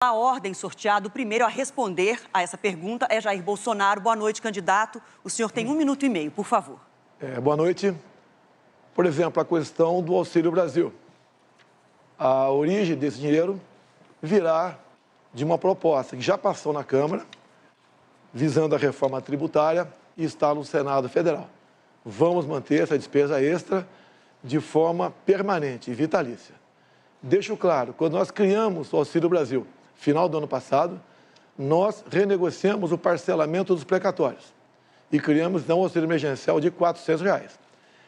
A ordem sorteada, o primeiro a responder a essa pergunta é Jair Bolsonaro. Boa noite, candidato. O senhor tem 1 minuto e meio, por favor. Boa noite. Por exemplo, a questão do Auxílio Brasil. A origem desse dinheiro virá de uma proposta que já passou na Câmara, visando a reforma tributária e está no Senado Federal. Vamos manter essa despesa extra de forma permanente e vitalícia. Deixo claro, quando nós criamos o Auxílio Brasil, final do ano passado, nós renegociamos o parcelamento dos precatórios e criamos, então, o auxílio emergencial de R$ 400.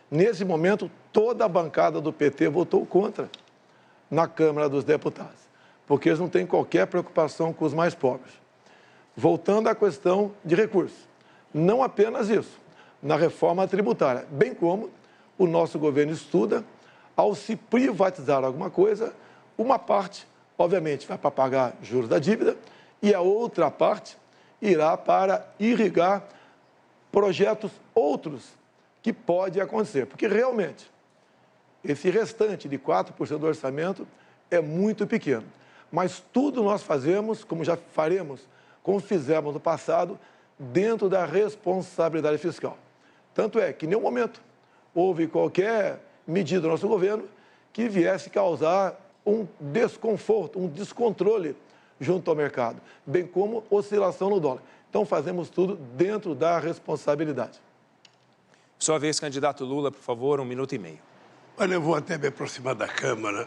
Nesse momento, toda a bancada do PT votou contra na Câmara dos Deputados, porque eles não têm qualquer preocupação com os mais pobres. Voltando à questão de recursos, não apenas isso, na reforma tributária, bem como o nosso governo estuda, ao se privatizar alguma coisa, uma parte, obviamente, vai para pagar juros da dívida e a outra parte irá para irrigar projetos outros que pode acontecer. Porque, realmente, esse restante de 4% do orçamento é muito pequeno. Mas tudo nós fazemos, como já faremos, como fizemos no passado, dentro da responsabilidade fiscal. Tanto é que, em nenhum momento, houve qualquer medida do nosso governo que viesse causar um desconforto, um descontrole junto ao mercado, bem como oscilação no dólar. Então, fazemos tudo dentro da responsabilidade. Sua vez, candidato Lula, por favor, 1 minuto e meio. Olha, eu vou até me aproximar da Câmara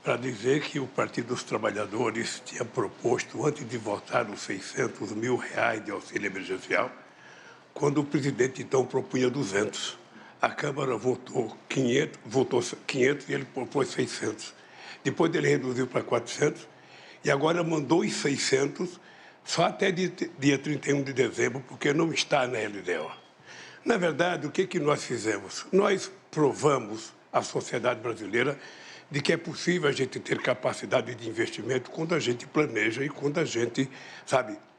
para dizer que o Partido dos Trabalhadores tinha proposto, antes de votar os R$600 mil de auxílio emergencial, quando o presidente, então, propunha 200. A Câmara votou 500 e ele propôs 600. Depois ele reduziu para 400 e agora mandou os 600 só até dia 31 de dezembro, porque não está na LDO. Na verdade, o que nós fizemos? Nós provamos à sociedade brasileira de que é possível a gente ter capacidade de investimento quando a gente planeja e quando a gente,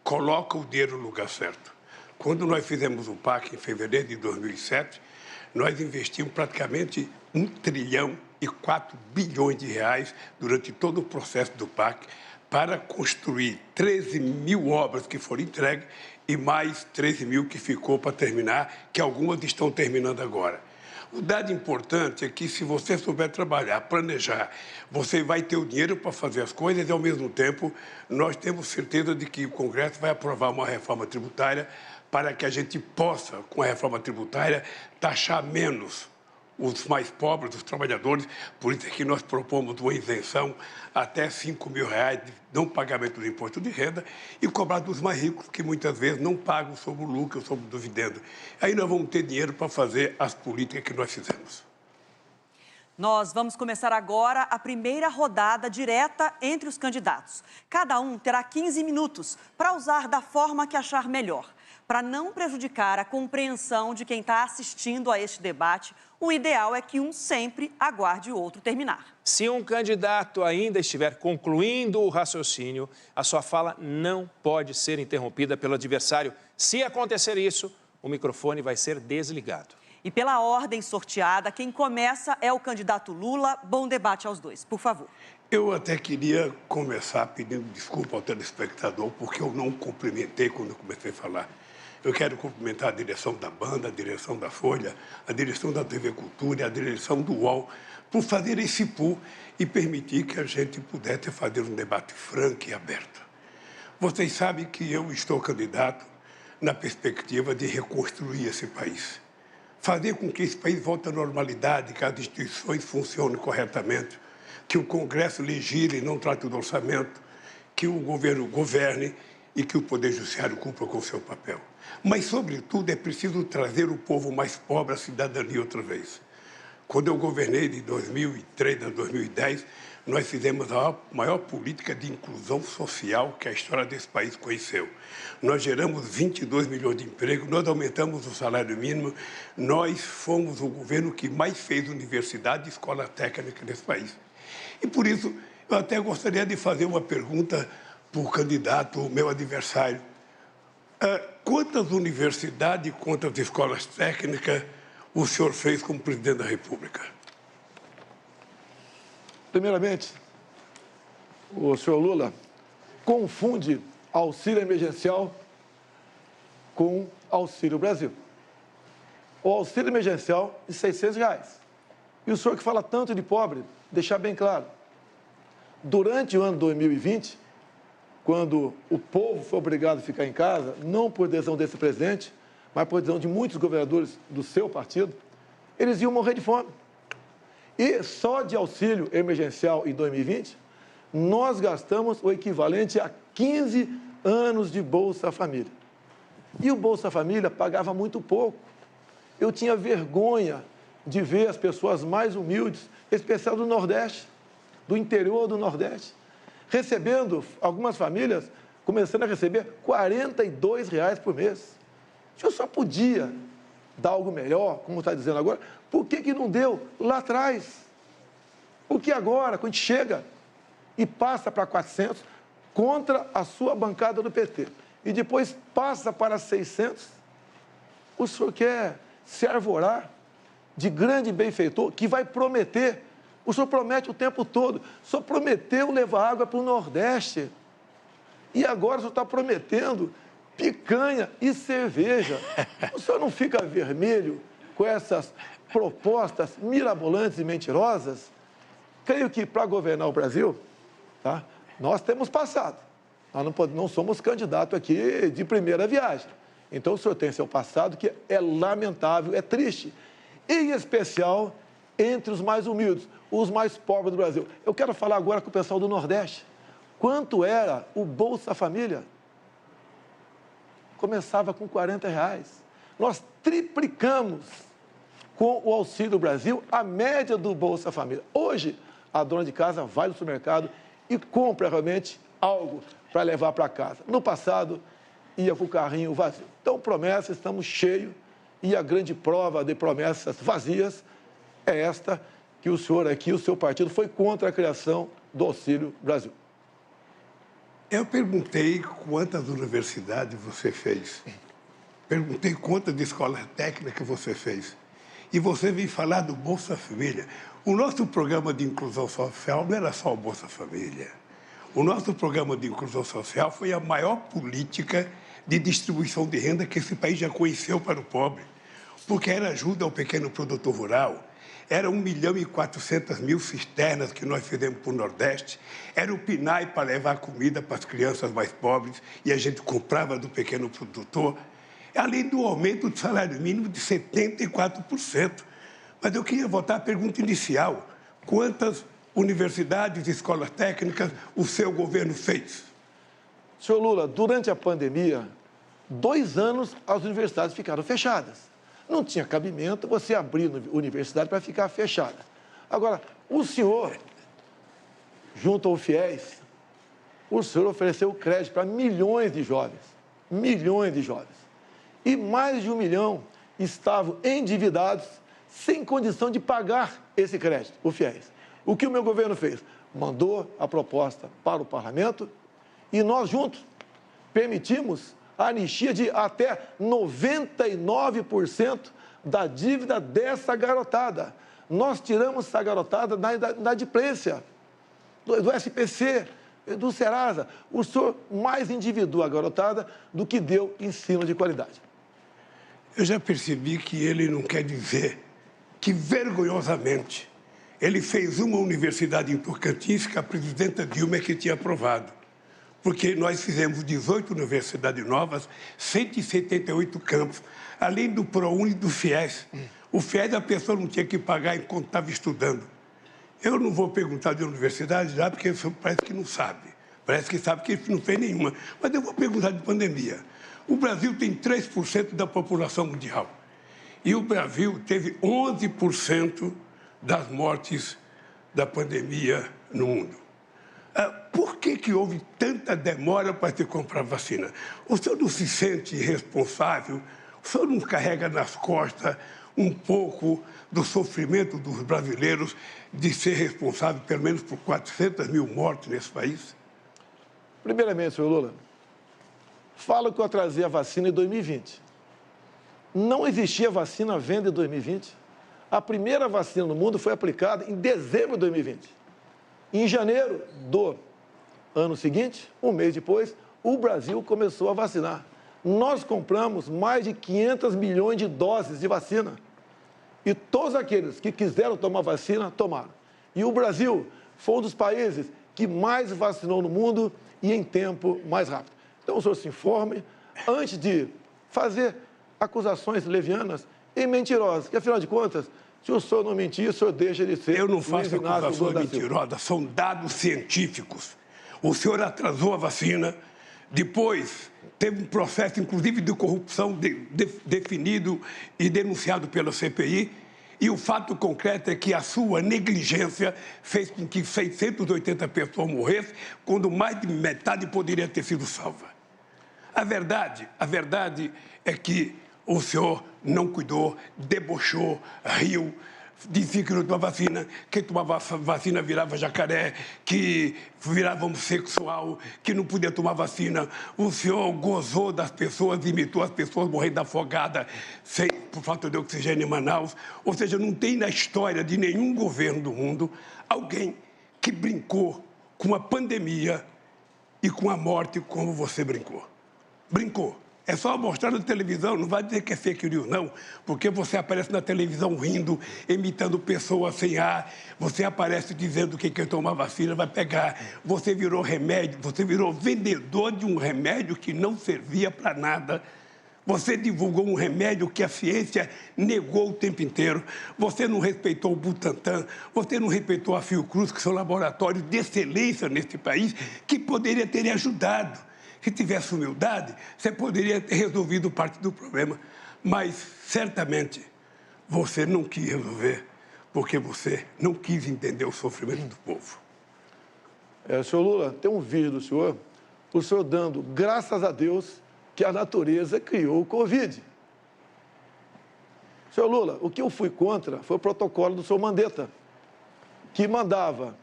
coloca o dinheiro no lugar certo. Quando nós fizemos o PAC em fevereiro de 2007, nós investimos praticamente 1,4 trilhão de reais durante todo o processo do PAC para construir 13 mil obras que foram entregues e mais 13 mil que ficou para terminar, que algumas estão terminando agora. O dado importante é que, se você souber trabalhar, planejar, você vai ter o dinheiro para fazer as coisas e, ao mesmo tempo, nós temos certeza de que o Congresso vai aprovar uma reforma tributária para que a gente possa, com a reforma tributária, taxar menos os mais pobres, os trabalhadores. Por isso é que nós propomos uma isenção até R$5 mil de não pagamento do imposto de renda e cobrar dos mais ricos, que muitas vezes não pagam sobre o lucro, sobre o dividendo. Aí nós vamos ter dinheiro para fazer as políticas que nós fizemos. Nós vamos começar agora a primeira rodada direta entre os candidatos. Cada um terá 15 minutos para usar da forma que achar melhor. Para não prejudicar a compreensão de quem está assistindo a este debate, o ideal é que um sempre aguarde o outro terminar. Se um candidato ainda estiver concluindo o raciocínio, a sua fala não pode ser interrompida pelo adversário. Se acontecer isso, o microfone vai ser desligado. E pela ordem sorteada, quem começa é o candidato Lula. Bom debate aos dois, por favor. Eu até queria começar pedindo desculpa ao telespectador, porque eu não cumprimentei quando eu comecei a falar. Eu quero cumprimentar a direção da Banda, a direção da Folha, a direção da TV Cultura e a direção do UOL por fazer esse pool e permitir que a gente pudesse fazer um debate franco e aberto. Vocês sabem que eu estou candidato na perspectiva de reconstruir esse país. Fazer com que esse país volte à normalidade, que as instituições funcionem corretamente, que o Congresso legisle e não trate do orçamento, que o governo governe e que o Poder Judiciário cumpra com o seu papel. Mas, sobretudo, é preciso trazer o povo mais pobre à cidadania outra vez. Quando eu governei de 2003 a 2010, nós fizemos a maior política de inclusão social que a história desse país conheceu. Nós geramos 22 milhões de empregos, nós aumentamos o salário mínimo, nós fomos o governo que mais fez universidade e escola técnica desse país. E, por isso, eu até gostaria de fazer uma pergunta para o candidato, meu adversário. Quantas universidades e quantas escolas técnicas o senhor fez como presidente da República? Primeiramente, o senhor Lula confunde auxílio emergencial com Auxílio Brasil. O auxílio emergencial de R$600. E o senhor que fala tanto de pobre, deixar bem claro, durante o ano 2020, quando o povo foi obrigado a ficar em casa, não por decisão desse presidente, mas por decisão de muitos governadores do seu partido, eles iam morrer de fome. E só de auxílio emergencial em 2020, nós gastamos o equivalente a 15 anos de Bolsa Família. E o Bolsa Família pagava muito pouco. Eu tinha vergonha de ver as pessoas mais humildes, em especial do Nordeste, do interior do Nordeste, recebendo, algumas famílias, começando a receber R$42 por mês. Eu só podia dar algo melhor, como está dizendo agora, por que não deu lá atrás? Porque agora, quando a gente chega e passa para 400, contra a sua bancada do PT, e depois passa para 600, o senhor quer se arvorar de grande benfeitor que vai prometer. O senhor promete o tempo todo. O senhor prometeu levar água para o Nordeste. E agora o senhor está prometendo picanha e cerveja. O senhor não fica vermelho com essas propostas mirabolantes e mentirosas? Creio que para governar o Brasil, tá, nós temos passado. Nós não somos candidatos aqui de primeira viagem. Então o senhor tem seu passado que é lamentável, é triste. Em especial entre os mais humildes, os mais pobres do Brasil. Eu quero falar agora com o pessoal do Nordeste. Quanto era o Bolsa Família? Começava com R$40. Nós triplicamos com o Auxílio Brasil a média do Bolsa Família. Hoje, a dona de casa vai no supermercado e compra realmente algo para levar para casa. No passado, ia com o carrinho vazio. Então, promessas, estamos cheios, e a grande prova de promessas vazias é esta, que o senhor aqui, o seu partido, foi contra a criação do Auxílio Brasil. Eu perguntei quantas universidades você fez. Perguntei quantas escolas técnicas você fez. E você veio falar do Bolsa Família. O nosso programa de inclusão social não era só o Bolsa Família. O nosso programa de inclusão social foi a maior política de distribuição de renda que esse país já conheceu para o pobre. Porque era ajuda ao pequeno produtor rural, era 1.400.000 cisternas que nós fizemos para o Nordeste, era o PNAE para levar comida para as crianças mais pobres e a gente comprava do pequeno produtor, além do aumento do salário mínimo de 74%. Mas eu queria voltar à pergunta inicial. Quantas universidades e escolas técnicas o seu governo fez? Senhor Lula, durante a pandemia, 2 anos as universidades ficaram fechadas. Não tinha cabimento você abrir a universidade para ficar fechada. Agora, o senhor, junto ao FIES, o senhor ofereceu crédito para milhões de jovens. Milhões de jovens. E mais de 1 milhão estavam endividados, sem condição de pagar esse crédito, o FIES. O que o meu governo fez? Mandou a proposta para o parlamento e nós juntos permitimos a anistia de até 99% da dívida dessa garotada. Nós tiramos essa garotada da inadimplência, do SPC, do Serasa. O senhor mais endividou a garotada do que deu ensino de qualidade. Eu já percebi que ele não quer dizer que, vergonhosamente, ele fez uma universidade em Tocantins que a presidenta Dilma é que tinha aprovado. Porque nós fizemos 18 universidades novas, 178 campos, além do ProUni e do FIES. O FIES a pessoa não tinha que pagar enquanto estava estudando. Eu não vou perguntar de universidade já, porque parece que não sabe. Parece que sabe que ele não fez nenhuma. Mas eu vou perguntar de pandemia. O Brasil tem 3% da população mundial. E o Brasil teve 11% das mortes da pandemia no mundo. Por que houve tanta demora para se comprar vacina? O senhor não se sente responsável? O senhor não carrega nas costas um pouco do sofrimento dos brasileiros de ser responsável, pelo menos, por 400.000 mortes nesse país? Primeiramente, senhor Lula, falo que eu trazia a vacina em 2020. Não existia vacina à venda em 2020. A primeira vacina no mundo foi aplicada em dezembro de 2020. Em janeiro do Ano seguinte, um mês depois, o Brasil começou a vacinar. Nós compramos mais de 500 milhões de doses de vacina. E todos aqueles que quiseram tomar vacina, tomaram. E o Brasil foi um dos países que mais vacinou no mundo e em tempo mais rápido. Então, o senhor se informe antes de fazer acusações levianas e mentirosas, que, afinal de contas, se o senhor não mentir, o senhor deixa de ser... Eu não faço acusações mentirosas, são dados científicos. O senhor atrasou a vacina, depois teve um processo, inclusive, de corrupção definido e denunciado pela CPI, e o fato concreto é que a sua negligência fez com que 680 pessoas morressem, quando mais de metade poderia ter sido salva. A verdade é que o senhor não cuidou, debochou, riu, dizia que não tomava vacina, quem tomava vacina virava jacaré, que virava homossexual, que não podia tomar vacina. O senhor gozou das pessoas, imitou as pessoas morrendo afogada por falta de oxigênio em Manaus. Ou seja, não tem na história de nenhum governo do mundo alguém que brincou com a pandemia e com a morte como você brincou. Brincou. É só mostrar na televisão, não vai dizer que é fake news, não, porque você aparece na televisão rindo, imitando pessoas sem ar, você aparece dizendo que quem tomar vacina vai pegar, você virou remédio, você virou vendedor de um remédio que não servia para nada, você divulgou um remédio que a ciência negou o tempo inteiro, você não respeitou o Butantan, você não respeitou a Fiocruz, que são laboratórios de excelência neste país, que poderia ter ajudado. Se tivesse humildade, você poderia ter resolvido parte do problema. Mas, certamente, você não quis resolver, porque você não quis entender o sofrimento do povo. Senhor Lula, tem um vídeo do senhor, o senhor dando graças a Deus que a natureza criou o Covid. Senhor Lula, o que eu fui contra foi o protocolo do senhor Mandetta, que mandava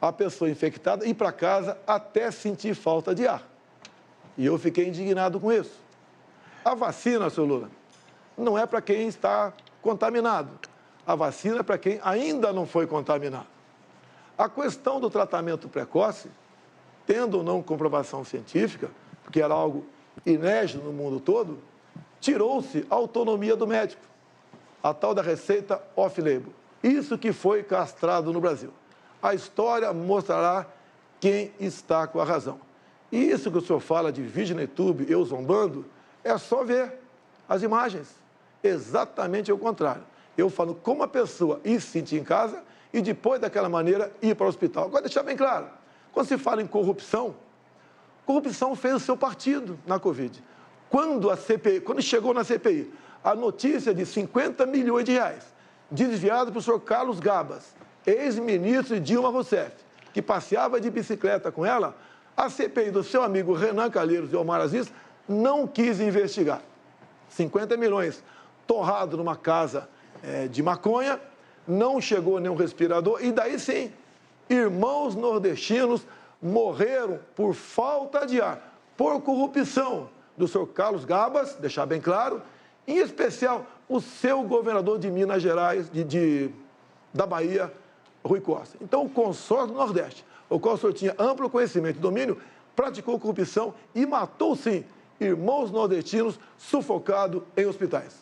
a pessoa infectada ir para casa até sentir falta de ar. E eu fiquei indignado com isso. A vacina, senhor Lula, não é para quem está contaminado. A vacina é para quem ainda não foi contaminado. A questão do tratamento precoce, tendo ou não comprovação científica, porque era algo inédito no mundo todo, tirou-se a autonomia do médico, a tal da receita off-label. Isso que foi castrado no Brasil. A história mostrará quem está com a razão. E isso que o senhor fala de vídeo no YouTube, eu zombando, é só ver as imagens. Exatamente o contrário. Eu falo como a pessoa ir se sentir em casa e depois daquela maneira ir para o hospital. Agora, deixar bem claro, quando se fala em corrupção, corrupção fez o seu partido na Covid. Quando chegou na CPI, a notícia de 50 milhões de reais desviado para o senhor Carlos Gabas, ex-ministro de Dilma Rousseff, que passeava de bicicleta com ela, a CPI do seu amigo Renan Calheiros e Omar Aziz não quis investigar. 50 milhões torrado numa casa de maconha, não chegou nenhum respirador, e daí sim, irmãos nordestinos morreram por falta de ar, por corrupção do senhor Carlos Gabas, deixar bem claro, em especial o seu governador de Minas Gerais, da Bahia, Rui Costa. Então, o consórcio do Nordeste, o qual o senhor tinha amplo conhecimento e domínio, praticou corrupção e matou, sim, irmãos nordestinos sufocados em hospitais.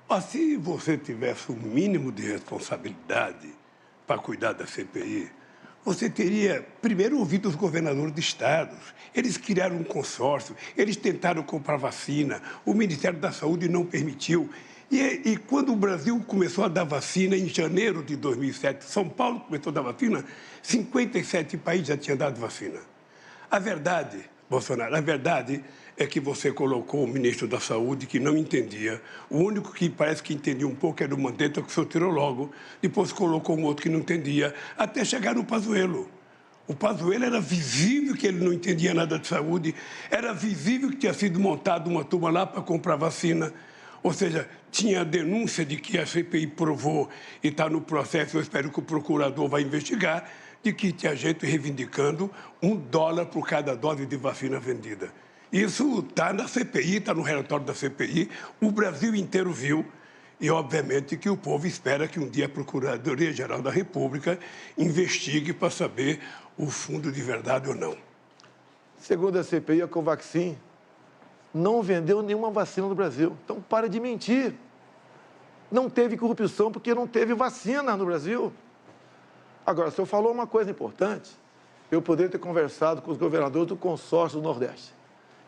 Mas se você tivesse um mínimo de responsabilidade para cuidar da CPI, você teria, primeiro, ouvido os governadores de estados. Eles criaram um consórcio, eles tentaram comprar vacina, o Ministério da Saúde não permitiu. E quando o Brasil começou a dar vacina, em janeiro de 2007, São Paulo começou a dar vacina, 57 países já tinham dado vacina. A verdade, Bolsonaro, a verdade é que você colocou o ministro da Saúde que não entendia. O único que parece que entendia um pouco era o Mandetta, que o senhor tirou logo. Depois colocou um outro que não entendia, até chegar no Pazuello. O Pazuello era visível que ele não entendia nada de saúde, era visível que tinha sido montada uma turma lá para comprar vacina. Ou seja, tinha a denúncia de que a CPI provou e está no processo, eu espero que o procurador vai investigar, de que tinha gente reivindicando $1 por cada dose de vacina vendida. Isso está na CPI, está no relatório da CPI, o Brasil inteiro viu. E, obviamente, que o povo espera que um dia a Procuradoria-Geral da República investigue para saber o fundo de verdade ou não. Segundo a CPI, a Covaxin não vendeu nenhuma vacina no Brasil. Então, para de mentir. Não teve corrupção porque não teve vacina no Brasil. Agora, o senhor falou uma coisa importante. Eu poderia ter conversado com os governadores do consórcio do Nordeste.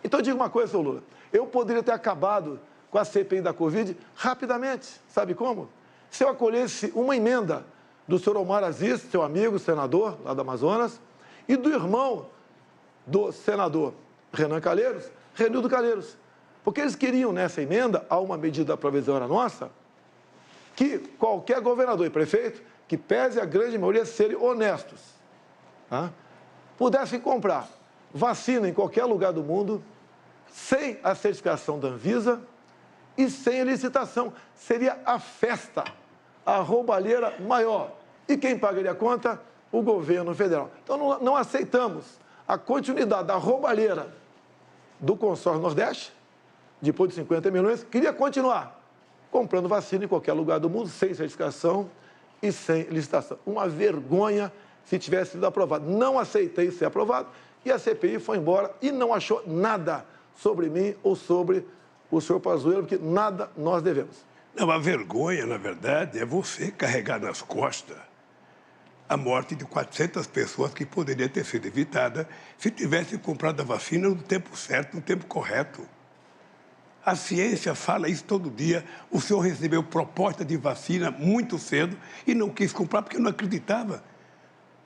Então, diga uma coisa, senhor Lula. Eu poderia ter acabado com a CPI da Covid rapidamente. Sabe como? Se eu acolhesse uma emenda do senhor Omar Aziz, seu amigo, senador, lá do Amazonas, e do irmão do senador Renan Calheiros, Renildo Calheiros. Porque eles queriam, nessa emenda, a uma medida provisória nossa, que qualquer governador e prefeito, que pese a grande maioria serem honestos, pudessem comprar vacina em qualquer lugar do mundo, sem a certificação da Anvisa e sem licitação. Seria a festa, a roubalheira maior. E quem pagaria a conta? O governo federal. Então, não aceitamos a continuidade da roubalheira do consórcio Nordeste, depois de 50 milhões, queria continuar comprando vacina em qualquer lugar do mundo, sem certificação e sem licitação. Uma vergonha se tivesse sido aprovado. Não aceitei ser aprovado e a CPI foi embora e não achou nada sobre mim ou sobre o senhor Pazuello, porque nada nós devemos. Não, a vergonha, na verdade, é você carregar nas costas a morte de 400 pessoas que poderia ter sido evitada se tivesse comprado a vacina no tempo certo, no tempo correto. A ciência fala isso todo dia. O senhor recebeu proposta de vacina muito cedo e não quis comprar porque não acreditava.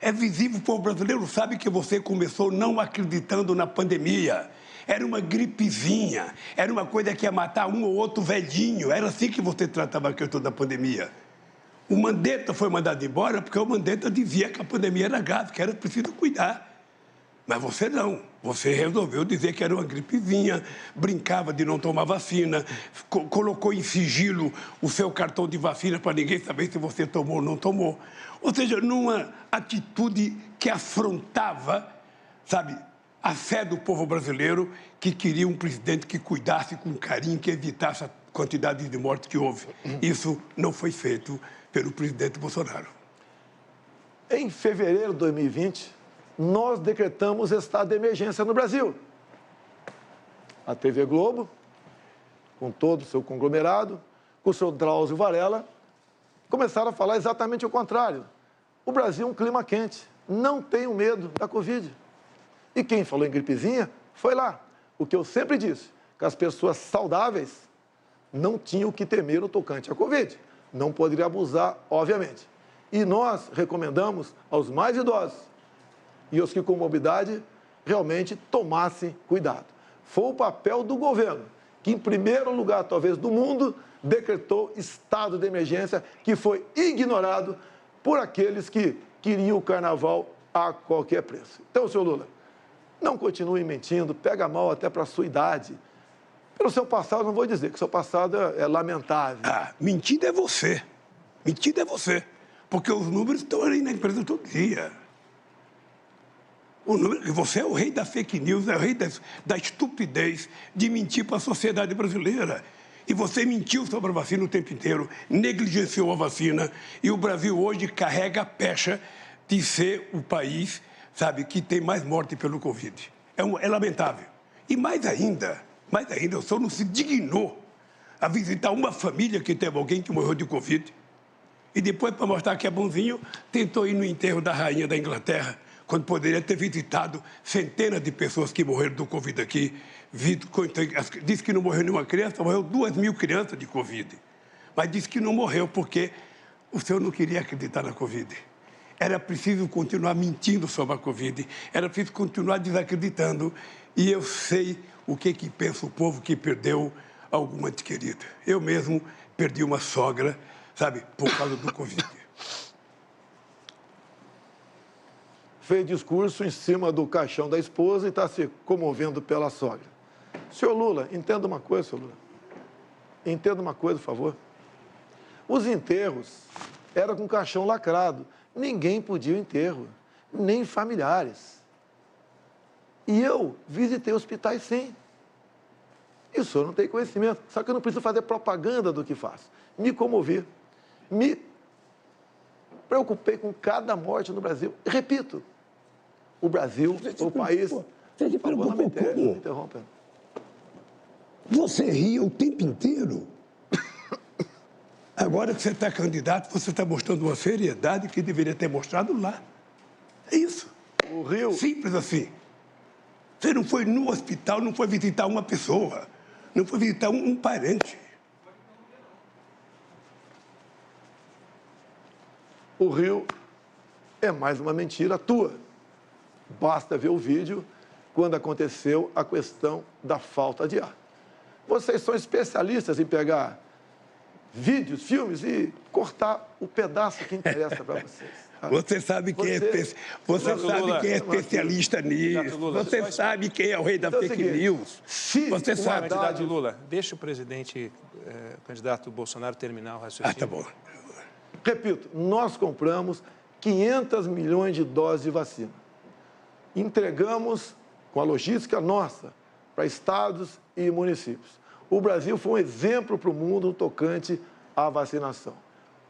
É visível, o povo brasileiro sabe que você começou não acreditando na pandemia. Era uma gripezinha, era uma coisa que ia matar um ou outro velhinho. Era assim que você tratava a questão da pandemia. O Mandetta foi mandado embora porque o Mandetta dizia que a pandemia era grave, que era preciso cuidar. Mas você não. Você resolveu dizer que era uma gripezinha, brincava de não tomar vacina, colocou em sigilo o seu cartão de vacina para ninguém saber se você tomou ou não tomou. Ou seja, numa atitude que afrontava, sabe, a fé do povo brasileiro, que queria um presidente que cuidasse com carinho, que evitasse a quantidade de mortes que houve. Isso não foi feito pelo presidente Bolsonaro. Em fevereiro de 2020, nós decretamos estado de emergência no Brasil. A TV Globo, com todo o seu conglomerado, com o seu Drauzio Varela, começaram a falar exatamente o contrário. O Brasil é um clima quente, não tenham medo da Covid. E quem falou em gripezinha foi lá. O que eu sempre disse, que as pessoas saudáveis não tinham que temer o tocante à Covid. Não poderia abusar, obviamente. E nós recomendamos aos mais idosos e aos que com mobilidade realmente tomassem cuidado. Foi o papel do governo, que em primeiro lugar, talvez, do mundo, decretou estado de emergência, que foi ignorado por aqueles que queriam o carnaval a qualquer preço. Então, senhor Lula, não continue mentindo, pega mal até para a sua idade. Pelo seu passado, não vou dizer que o seu passado é lamentável. Mentira é você. Mentira é você. Porque os números estão ali na empresa todo dia. Você é o rei da fake news, é o rei da estupidez de mentir para a sociedade brasileira. E você mentiu sobre a vacina o tempo inteiro, negligenciou a vacina, e o Brasil hoje carrega a pecha de ser o país, sabe, que tem mais morte pelo Covid. É lamentável. E mais ainda, o senhor não se dignou a visitar uma família que teve alguém que morreu de Covid. E depois, para mostrar que é bonzinho, tentou ir no enterro da rainha da Inglaterra, quando poderia ter visitado centenas de pessoas que morreram do Covid aqui. Disse que não morreu nenhuma criança, morreu 2.000 crianças de Covid. Mas disse que não morreu porque o senhor não queria acreditar na Covid. Era preciso continuar mentindo sobre a Covid, era preciso continuar desacreditando. E eu sei o que pensa o povo que perdeu alguma ente querida. Eu mesmo perdi uma sogra, sabe, por causa do Covid. Fez discurso em cima do caixão da esposa e está se comovendo pela sogra. Senhor Lula, entenda uma coisa, senhor Lula. Entenda uma coisa, por favor. Os enterros eram com caixão lacrado. Ninguém podia ir ao enterro, nem familiares. E eu visitei hospitais, sim. E o senhor não tem conhecimento. Só que eu não preciso fazer propaganda do que faço. Me comovi. Me preocupei com cada morte no Brasil. E repito, o Brasil, o país... Você se preocupou como? Interrompa. Você ria o tempo inteiro. Agora que você está candidato, você está mostrando uma seriedade que deveria ter mostrado lá. É isso. O Rio... Simples assim. Você não foi no hospital, não foi visitar uma pessoa, não foi visitar um parente. O Rio é mais uma mentira tua. Basta ver o vídeo quando aconteceu a questão da falta de ar. Vocês são especialistas em pegar vídeos, filmes e cortar o pedaço que interessa para vocês. Você sabe quem é especialista nisso. Você sabe quem é o rei da fake news. Você sabe. Candidato Lula, deixa o presidente, candidato Bolsonaro, terminar o raciocínio. Tá bom. Repito, nós compramos 500 milhões de doses de vacina. Entregamos com a logística nossa para estados e municípios. O Brasil foi um exemplo para o mundo no tocante à vacinação.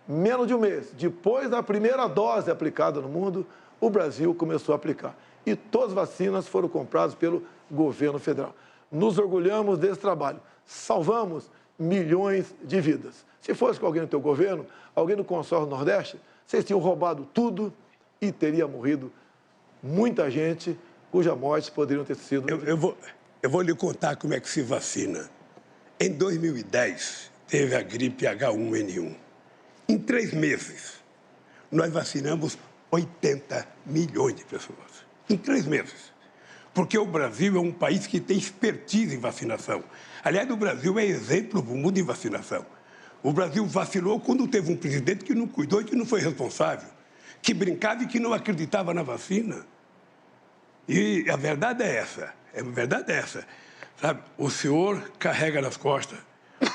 Menos de um mês, depois da primeira dose aplicada no mundo, o Brasil começou a aplicar. E todas as vacinas foram compradas pelo governo federal. Nos orgulhamos desse trabalho. Salvamos milhões de vidas. Se fosse com alguém no teu governo, alguém do consórcio Nordeste, vocês tinham roubado tudo e teria morrido muita gente cuja morte poderiam ter sido... Eu vou lhe contar como é que se vacina. Em 2010, teve a gripe H1N1. Em 3 meses, nós vacinamos 80 milhões de pessoas. Em 3 meses. Porque o Brasil é um país que tem expertise em vacinação. Aliás, o Brasil é exemplo do mundo em vacinação. O Brasil vacilou quando teve um presidente que não cuidou e que não foi responsável, que brincava e que não acreditava na vacina. E a verdade é essa. A verdade é essa. Sabe, o senhor carrega nas costas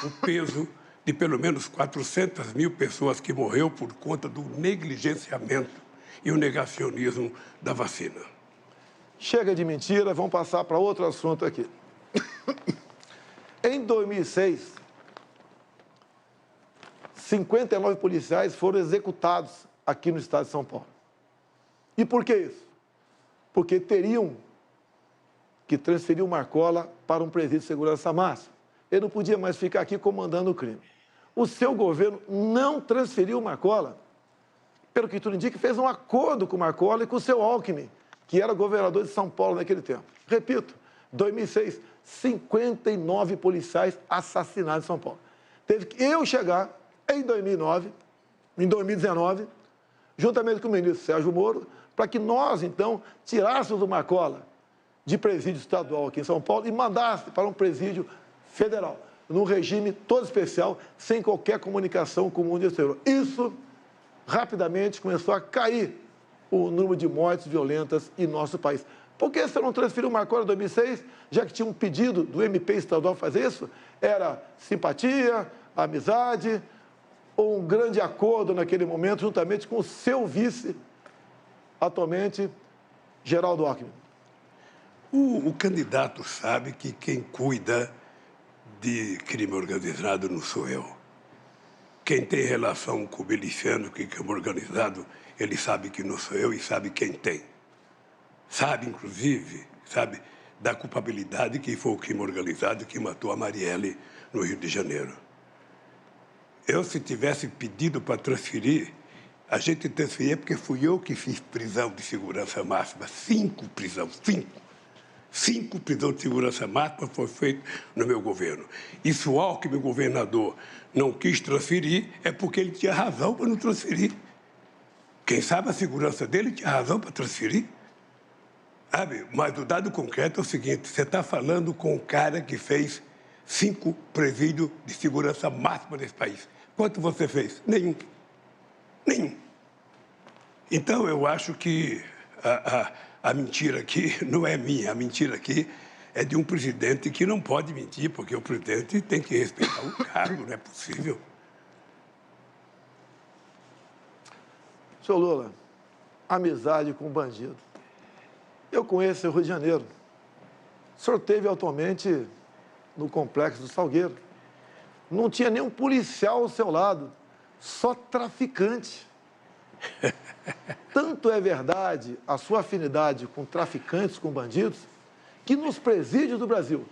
o peso de pelo menos 400 mil pessoas que morreu por conta do negligenciamento e o negacionismo da vacina. Chega de mentira, vamos passar para outro assunto aqui. Em 2006, 59 policiais foram executados aqui no estado de São Paulo. E por que isso? Porque teriam que transferir o Marcola para um presídio de segurança máxima. Ele não podia mais ficar aqui comandando o crime. O seu governo não transferiu o Marcola. Pelo que tudo indica, fez um acordo com o Marcola e com o seu Alckmin, que era governador de São Paulo naquele tempo. Repito, 2006, 59 policiais assassinados em São Paulo. Teve que eu chegar em 2019, juntamente com o ministro Sérgio Moro, para que nós, então, tirássemos o Marcola de presídio estadual aqui em São Paulo e mandasse para um presídio federal, num regime todo especial, sem qualquer comunicação com o mundo exterior. Isso, rapidamente, começou a cair o número de mortes violentas em nosso país. Por que você não transferiu o Marcola em 2006, já que tinha um pedido do MP estadual fazer isso? Era simpatia, amizade ou um grande acordo naquele momento, juntamente com o seu vice, atualmente, Geraldo Alckmin? O candidato sabe que quem cuida de crime organizado não sou eu. Quem tem relação com o miliciano, que é crime organizado, ele sabe que não sou eu e sabe quem tem. Sabe, inclusive, sabe da culpabilidade que foi o crime organizado que matou a Marielle no Rio de Janeiro. Eu, se tivesse pedido para transferir, a gente transferia porque fui eu que fiz prisão de segurança máxima. 5 prisões, 5. 5 prisões de segurança máxima foi feito no meu governo. E se o Alckmin, governador, não quis transferir, é porque ele tinha razão para não transferir. Quem sabe a segurança dele tinha razão para transferir. Sabe? Mas o dado concreto é o seguinte, você está falando com um cara que fez 5 presídios de segurança máxima nesse país. Quanto você fez? Nenhum. Nenhum. Então, eu acho que a mentira aqui não é minha. A mentira aqui é de um presidente que não pode mentir, porque o presidente tem que respeitar o cargo, não é possível. Senhor Lula, amizade com o bandido. Eu conheço o Rio de Janeiro. O senhor teve atualmente no Complexo do Salgueiro. Não tinha nenhum policial ao seu lado, só traficante. Tanto é verdade a sua afinidade com traficantes, com bandidos, que nos presídios do Brasil,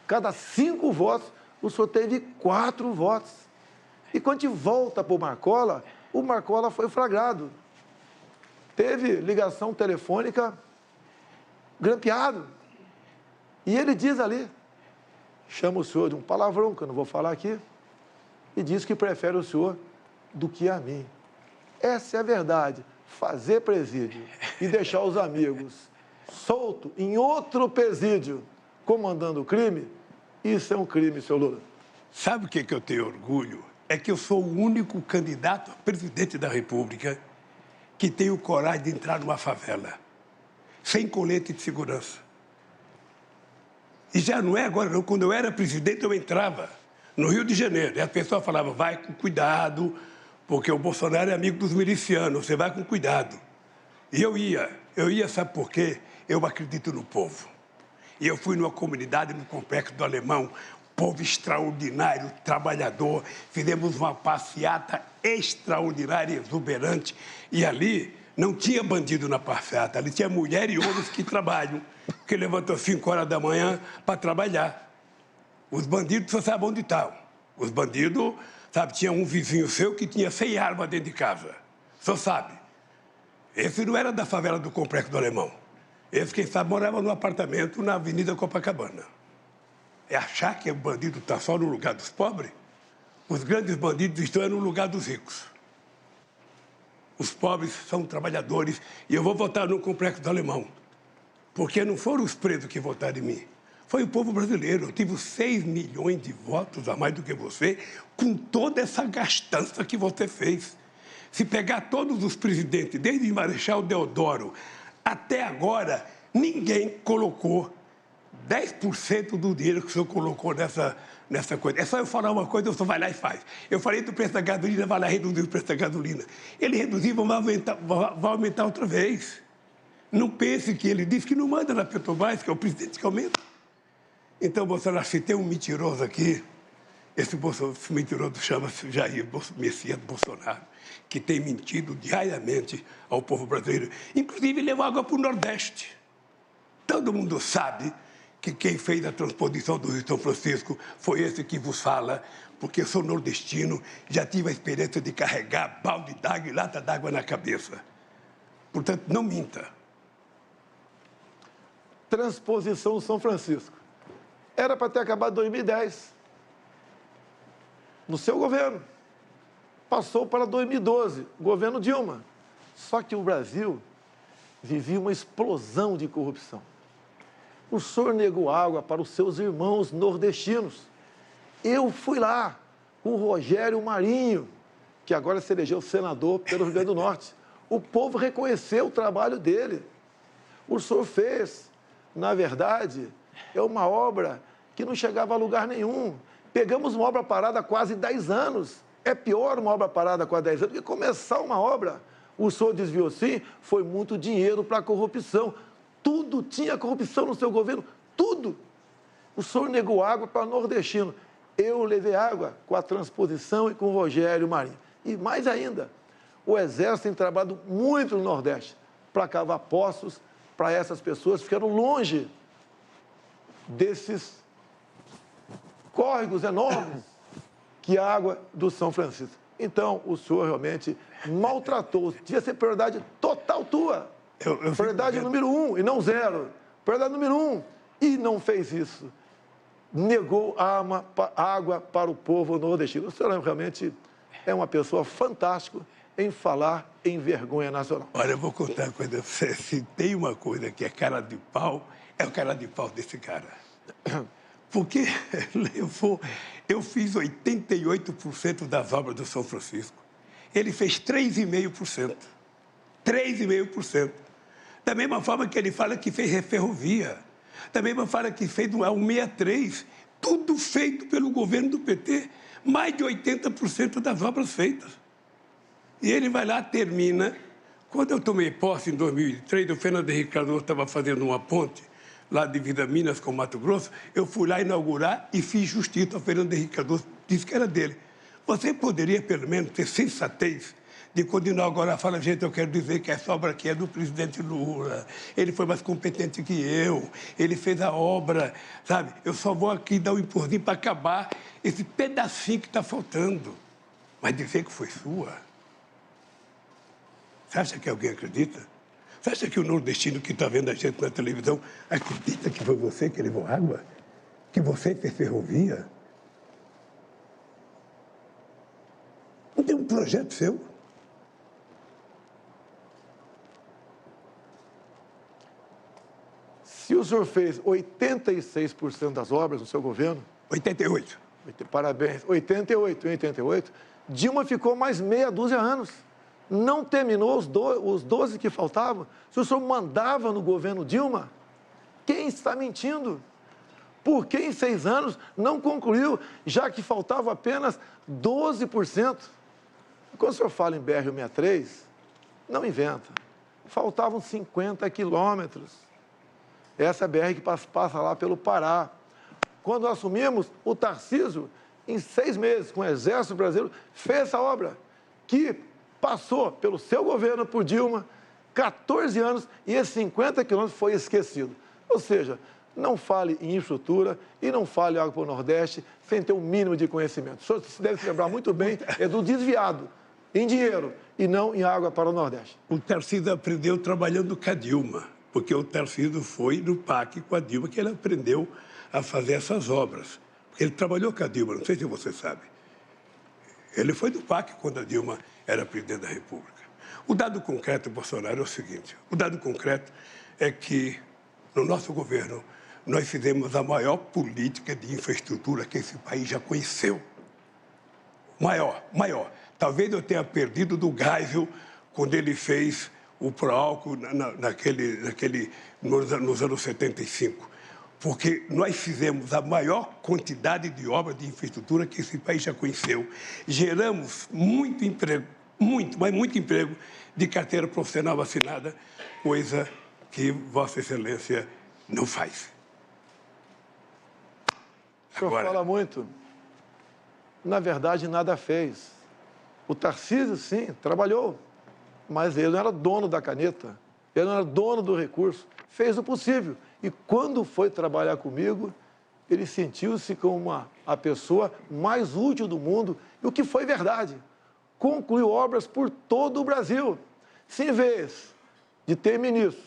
cada 5 votos, o senhor teve 4 votos. E quando a gente volta para o Marcola foi flagrado. Teve ligação telefônica grampeado. E ele diz ali, chama o senhor de um palavrão, que eu não vou falar aqui, e diz que prefere o senhor do que a mim. Essa é a verdade. Fazer presídio e deixar os amigos soltos em outro presídio comandando o crime, isso é um crime, seu Lula. Sabe o que eu tenho orgulho? É que eu sou o único candidato a presidente da República que tenho coragem de entrar numa favela, sem colete de segurança. E já não é agora, não. Quando eu era presidente, eu entrava no Rio de Janeiro. E a pessoa falava, vai com cuidado, porque o Bolsonaro é amigo dos milicianos, você vai com cuidado. E eu ia, sabe por quê? Eu acredito no povo. E eu fui numa comunidade no Complexo do Alemão, povo extraordinário, trabalhador, fizemos uma passeata extraordinária, exuberante, e ali não tinha bandido na passeata, ali tinha mulher e homens que trabalham, que levantam às 5 horas da manhã para trabalhar. Os bandidos, você sabe onde estão. Os bandidos, sabe, tinha um vizinho seu que tinha 100 armas dentro de casa, só sabe. Esse não era da favela do Complexo do Alemão. Esse, quem sabe, morava num apartamento na Avenida Copacabana. É achar que o bandido está só no lugar dos pobres? Os grandes bandidos estão no lugar dos ricos. Os pobres são trabalhadores e eu vou votar no Complexo do Alemão. Porque não foram os presos que votaram em mim. Foi o povo brasileiro. Eu tive 6 milhões de votos a mais do que você, com toda essa gastança que você fez. Se pegar todos os presidentes, desde Marechal Deodoro até agora, ninguém colocou 10% do dinheiro que o senhor colocou nessa coisa. É só eu falar uma coisa, o senhor vai lá e faz. Eu falei do preço da gasolina, vai lá reduzir o preço da gasolina. Ele reduziu, vai aumentar outra vez. Não pense que ele disse que não manda na Petrobras, que é o presidente que aumenta. Então, Bolsonaro, se tem um mentiroso aqui, esse mentiroso chama-se Jair Messias Bolsonaro, que tem mentido diariamente ao povo brasileiro. Inclusive, levou água para o Nordeste. Todo mundo sabe que quem fez a transposição do Rio São Francisco foi esse que vos fala, porque eu sou nordestino, já tive a experiência de carregar balde d'água e lata d'água na cabeça. Portanto, não minta. Transposição do São Francisco. Era para ter acabado em 2010. No seu governo. Passou para 2012, governo Dilma. Só que o Brasil vivia uma explosão de corrupção. O senhor negou água para os seus irmãos nordestinos. Eu fui lá com o Rogério Marinho, que agora se elegeu senador pelo Rio Grande do Norte. O povo reconheceu o trabalho dele. O senhor fez, na verdade, é uma obra que não chegava a lugar nenhum. Pegamos uma obra parada há quase 10 anos. É pior uma obra parada há quase 10 anos do que começar uma obra. O senhor desviou, sim, foi muito dinheiro para a corrupção. Tudo tinha corrupção no seu governo, tudo. O senhor negou água para o nordestino. Eu levei água com a transposição e com o Rogério Marinho. E mais ainda, o Exército tem trabalhado muito no Nordeste para cavar poços para essas pessoas que ficaram longe desses córregos enormes que a água do São Francisco. Então, o senhor realmente maltratou. Devia ser prioridade total tua. Prioridade número 1 e não 0. Prioridade número 1. E não fez isso. Negou água para o povo nordestino. O senhor realmente é uma pessoa fantástica em falar em vergonha nacional. Olha, eu vou contar uma coisa. Se tem uma coisa que é cara de pau, é o cara de pau desse cara. Porque eu fiz 88% das obras do São Francisco. Ele fez 3,5%. 3,5%. Da mesma forma que ele fala que fez ferrovia. Da mesma forma que fez o 163. Tudo feito pelo governo do PT. Mais de 80% das obras feitas. E ele vai lá, termina. Quando eu tomei posse em 2003, o Fernando Henrique Cardoso estava fazendo uma ponte lá de Vida Minas com Mato Grosso, eu fui lá inaugurar e fiz justiça ao Fernando Henrique Cardoso, disse que era dele. Você poderia, pelo menos, ter sensatez de quando inaugurar, fala, gente, eu quero dizer que essa obra aqui é do presidente Lula, ele foi mais competente que eu, ele fez a obra, sabe? Eu só vou aqui dar um empurrinho para acabar esse pedacinho que está faltando. Mas dizer que foi sua? Você acha que alguém acredita? Você acha que o nordestino que está vendo a gente na televisão acredita que foi você que levou água? Que você fez ferrovia? Não tem um projeto seu? Se o senhor fez 86% das obras no seu governo... 88. Parabéns. 88. Dilma ficou mais meia dúzia de anos. Não terminou os 12 que faltavam. Se o senhor mandava no governo Dilma, quem está mentindo? Por que em 6 anos não concluiu, já que faltava apenas 12%? Quando o senhor fala em BR-163, não inventa. Faltavam 50 quilômetros. Essa é a BR que passa lá pelo Pará. Quando nós assumimos, o Tarcísio, em 6 meses, com o Exército Brasileiro, fez essa obra, que passou pelo seu governo, por Dilma, 14 anos, e esses 50 quilômetros foi esquecido. Ou seja, não fale em infraestrutura e não fale em água para o Nordeste sem ter um mínimo de conhecimento. O senhor deve se lembrar muito bem, é do desviado em dinheiro e não em água para o Nordeste. O Tarcísio aprendeu trabalhando com a Dilma, porque o Tarcísio foi no PAC com a Dilma que ele aprendeu a fazer essas obras. Porque ele trabalhou com a Dilma, não sei se você sabe. Ele foi do PAC quando a Dilma era presidente da República. O dado concreto, Bolsonaro, é o seguinte. O dado concreto é que, no nosso governo, nós fizemos a maior política de infraestrutura que esse país já conheceu. Maior. Talvez eu tenha perdido do Geisel quando ele fez o Proálcool nos anos 75. Porque nós fizemos a maior quantidade de obras de infraestrutura que esse país já conheceu. Geramos muito emprego, muito emprego de carteira profissional assinada, coisa que Vossa Excelência não faz. O senhor fala muito. Na verdade, nada fez. O Tarcísio, sim, trabalhou, mas ele não era dono da caneta, ele não era dono do recurso, fez o possível. E quando foi trabalhar comigo, ele sentiu-se como a pessoa mais útil do mundo, e o que foi verdade. Concluiu obras por todo o Brasil. Se em vez de ter ministros,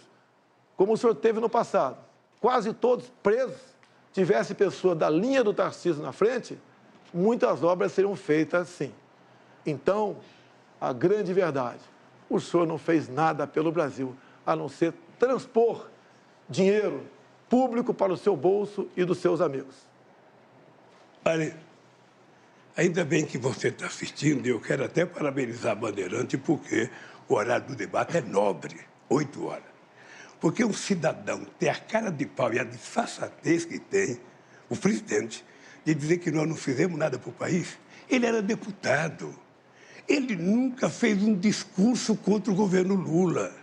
como o senhor teve no passado, quase todos presos, tivesse pessoa da linha do Tarcísio na frente, muitas obras seriam feitas sim. Então, a grande verdade, o senhor não fez nada pelo Brasil, a não ser transpor dinheiro público para o seu bolso e dos seus amigos. Olha, ainda bem que você está assistindo, e eu quero até parabenizar a Bandeirante, porque o horário do debate é nobre, 8 horas. Porque um cidadão tem a cara de pau e a disfarçatez que tem, o presidente, de dizer que nós não fizemos nada para o país. Ele era deputado. Ele nunca fez um discurso contra o governo Lula.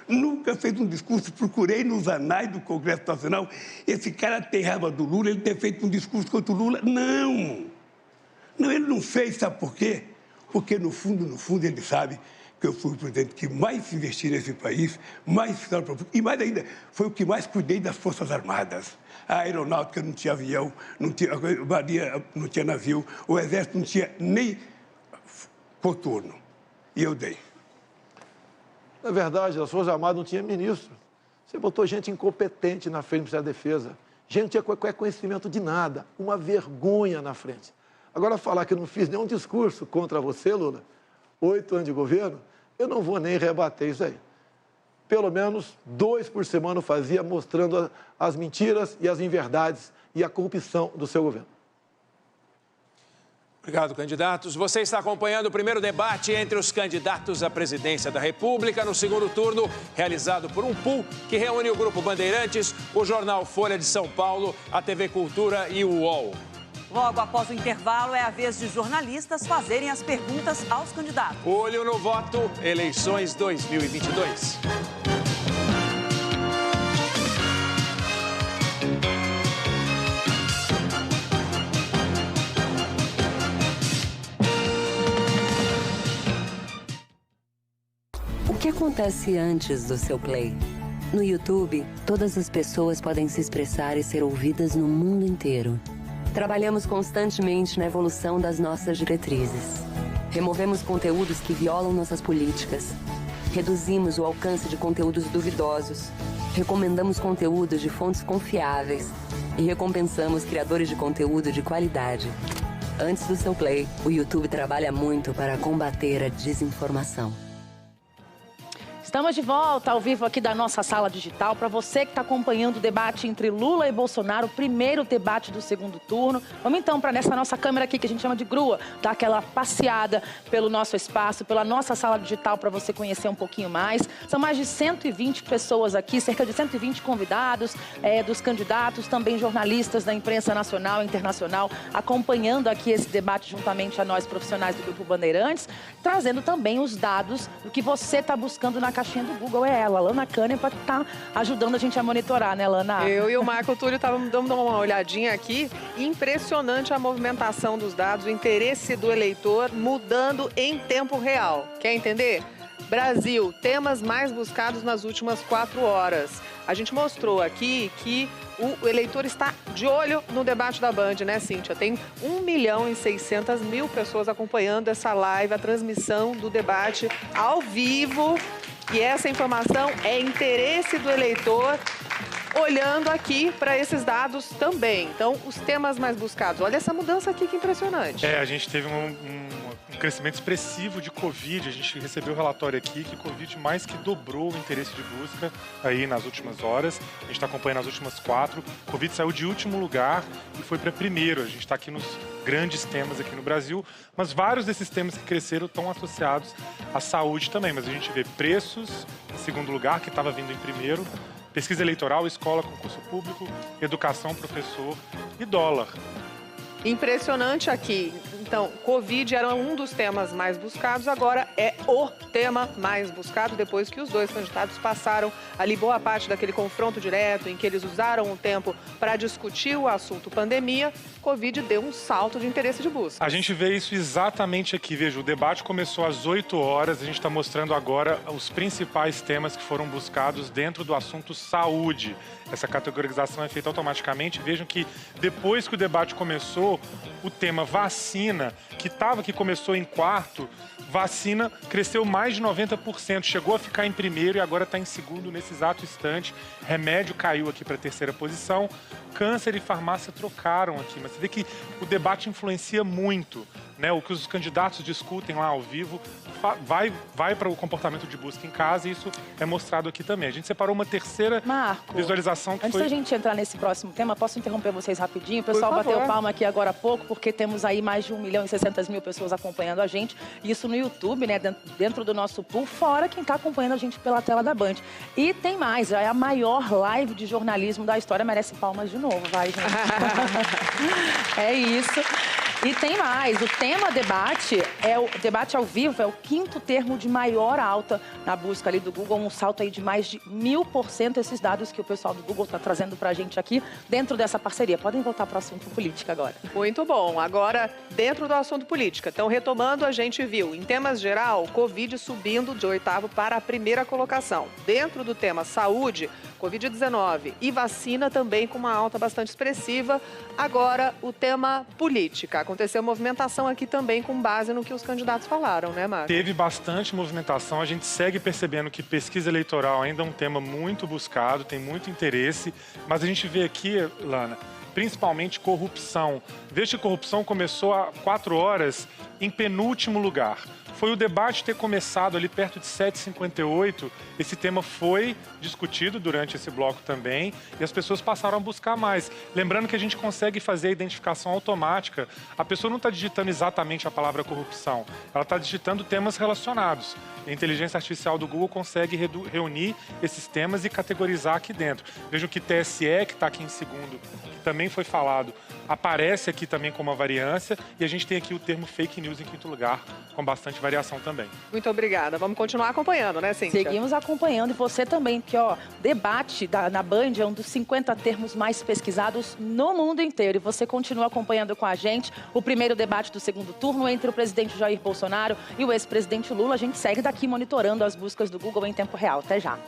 Nunca fez um discurso. Procurei nos anais do Congresso Nacional. Esse cara tem raiva do Lula, ele ter feito um discurso contra o Lula. Não! Não, ele não fez, sabe por quê? Porque, no fundo, ele sabe que eu fui o presidente que mais investi nesse país, e mais ainda, foi o que mais cuidei das Forças Armadas. A aeronáutica não tinha avião, a marinha não tinha navio, o exército não tinha nem coturno. E eu dei. Na verdade, as Forças Armadas não tinham ministro. Você botou gente incompetente na frente do Ministério da Defesa. Gente não tinha qualquer conhecimento de nada. Uma vergonha na frente. Agora, falar que eu não fiz nenhum discurso contra você, Lula, 8 anos de governo, eu não vou nem rebater isso aí. Pelo menos 2 por semana eu fazia, mostrando as mentiras e as inverdades e a corrupção do seu governo. Obrigado, candidatos. Você está acompanhando o primeiro debate entre os candidatos à presidência da República no segundo turno, realizado por um pool que reúne o Grupo Bandeirantes, o jornal Folha de São Paulo, a TV Cultura e o UOL. Logo após o intervalo, é a vez de jornalistas fazerem as perguntas aos candidatos. Olho no voto, eleições 2022. acontece antes do seu play? No YouTube, todas as pessoas podem se expressar e ser ouvidas no mundo inteiro. Trabalhamos constantemente na evolução das nossas diretrizes. Removemos conteúdos que violam nossas políticas. Reduzimos o alcance de conteúdos duvidosos. Recomendamos conteúdos de fontes confiáveis. E recompensamos criadores de conteúdo de qualidade. Antes do seu play, o YouTube trabalha muito para combater a desinformação. Estamos de volta ao vivo aqui da nossa sala digital. Para você que está acompanhando o debate entre Lula e Bolsonaro, o primeiro debate do segundo turno. Vamos então para nessa nossa câmera aqui, que a gente chama de grua, dar aquela passeada pelo nosso espaço, pela nossa sala digital, para você conhecer um pouquinho mais. São mais de 120 pessoas aqui, cerca de 120 convidados dos candidatos, também jornalistas da imprensa nacional e internacional, acompanhando aqui esse debate juntamente a nós, profissionais do Grupo Bandeirantes, trazendo também os dados do que você está buscando na caixinha do Google. É ela, Lana Kahneman, está ajudando a gente a monitorar, né, Lana? Eu e o Marco Túlio estávamos dando uma olhadinha aqui. Impressionante a movimentação dos dados, o interesse do eleitor mudando em tempo real. Quer entender? Brasil, temas mais buscados nas últimas 4 horas. A gente mostrou aqui que o eleitor está de olho no debate da Band, né, Cíntia? Tem 1.600.000 pessoas acompanhando essa live, a transmissão do debate ao vivo. E essa informação é interesse do eleitor, olhando aqui para esses dados também. Então, os temas mais buscados. Olha essa mudança aqui, que impressionante. A gente teve um crescimento expressivo de Covid. A gente recebeu o relatório aqui que Covid mais que dobrou o interesse de busca aí nas últimas horas. A gente está acompanhando as últimas 4. Covid saiu de último lugar e foi para primeiro. A gente está aqui nos grandes temas aqui no Brasil, mas vários desses temas que cresceram estão associados à saúde também. Mas a gente vê preços em segundo lugar, que estava vindo em primeiro, pesquisa eleitoral, escola, concurso público, educação, professor e dólar. Impressionante aqui. Então, Covid era um dos temas mais buscados, agora é o tema mais buscado, depois que os dois candidatos passaram ali boa parte daquele confronto direto, em que eles usaram o tempo para discutir o assunto pandemia. Covid deu um salto de interesse de busca. A gente vê isso exatamente aqui. Veja, o debate começou às 8 horas, a gente está mostrando agora os principais temas que foram buscados dentro do assunto saúde. Essa categorização é feita automaticamente. Vejam que depois que o debate começou, o tema vacina, que começou em quarto, vacina cresceu mais de 90%, chegou a ficar em primeiro e agora está em segundo nesse exato instante. Remédio caiu aqui para a terceira posição. Câncer e farmácia trocaram aqui, mas você vê que o debate influencia muito, né? O que os candidatos discutem lá ao vivo vai para o comportamento de busca em casa, e isso é mostrado aqui também. A gente separou uma terceira visualização que antes da gente entrar nesse próximo tema, posso interromper vocês rapidinho? O pessoal bateu palma aqui agora há pouco, porque temos aí mais de 1.600.000 pessoas acompanhando a gente. Isso no YouTube, né? Dentro do nosso pool, fora quem está acompanhando a gente pela tela da Band. E tem mais, já é a maior live de jornalismo da história, merece palmas de novo, vai, gente. É isso. E tem mais, o tema debate, o debate ao vivo é o 5º termo de maior alta na busca ali do Google, um salto aí de mais de 1000%, esses dados que o pessoal do Google está trazendo para a gente aqui dentro dessa parceria. Podem voltar para o assunto política agora. Muito bom. Agora, dentro do assunto política. Então, retomando, a gente viu, em temas geral, Covid subindo de 8º para a primeira colocação. Dentro do tema saúde, Covid-19 e vacina também com uma alta bastante expressiva. Agora, o tema política. Aconteceu movimentação aqui também com base no que os candidatos falaram, né, Marcos? Teve bastante movimentação. A gente segue percebendo que pesquisa eleitoral ainda é um tema muito buscado, tem muito interesse. Mas a gente vê aqui, Lana, principalmente corrupção. Veja que corrupção começou há 4 horas em penúltimo lugar. Foi o debate ter começado ali perto de 7h58, esse tema foi discutido durante esse bloco também e as pessoas passaram a buscar mais. Lembrando que a gente consegue fazer a identificação automática, a pessoa não está digitando exatamente a palavra corrupção, ela está digitando temas relacionados. A inteligência artificial do Google consegue reunir esses temas e categorizar aqui dentro. Vejam que TSE, que está aqui em segundo, que também foi falado, aparece aqui também como uma variância, e a gente tem aqui o termo fake news News em quinto lugar, com bastante variação também. Muito obrigada. Vamos continuar acompanhando, né, Cíntia? Seguimos acompanhando e você também, porque debate na Band é um dos 50 termos mais pesquisados no mundo inteiro. E você continua acompanhando com a gente o primeiro debate do segundo turno entre o presidente Jair Bolsonaro e o ex-presidente Lula. A gente segue daqui monitorando as buscas do Google em tempo real. Até já.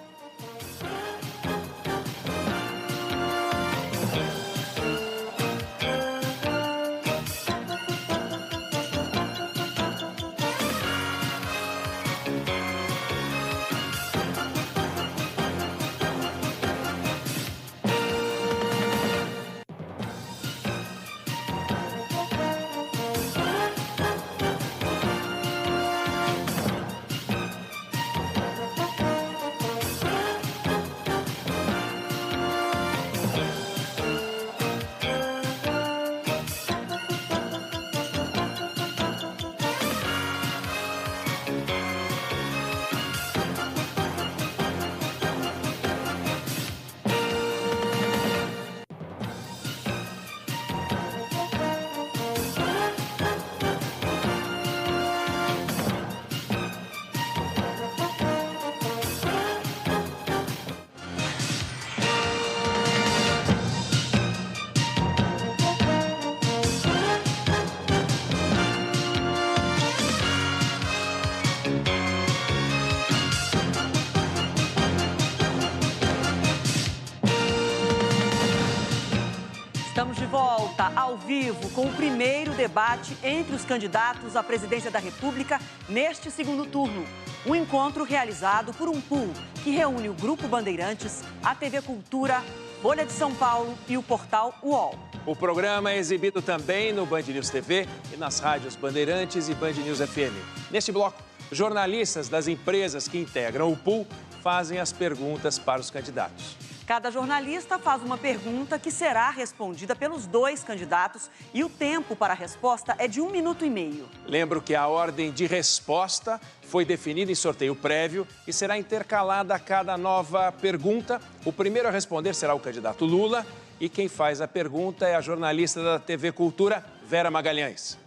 Estamos de volta, ao vivo, com o primeiro debate entre os candidatos à presidência da República neste segundo turno. Um encontro realizado por um pool que reúne o Grupo Bandeirantes, a TV Cultura, Folha de São Paulo e o portal UOL. O programa é exibido também no Band News TV e nas rádios Bandeirantes e Band News FM. Neste bloco, jornalistas das empresas que integram o pool fazem as perguntas para os candidatos. Cada jornalista faz uma pergunta que será respondida pelos dois candidatos e o tempo para a resposta é de 1 minuto e meio. Lembro que a ordem de resposta foi definida em sorteio prévio e será intercalada a cada nova pergunta. O primeiro a responder será o candidato Lula e quem faz a pergunta é a jornalista da TV Cultura, Vera Magalhães.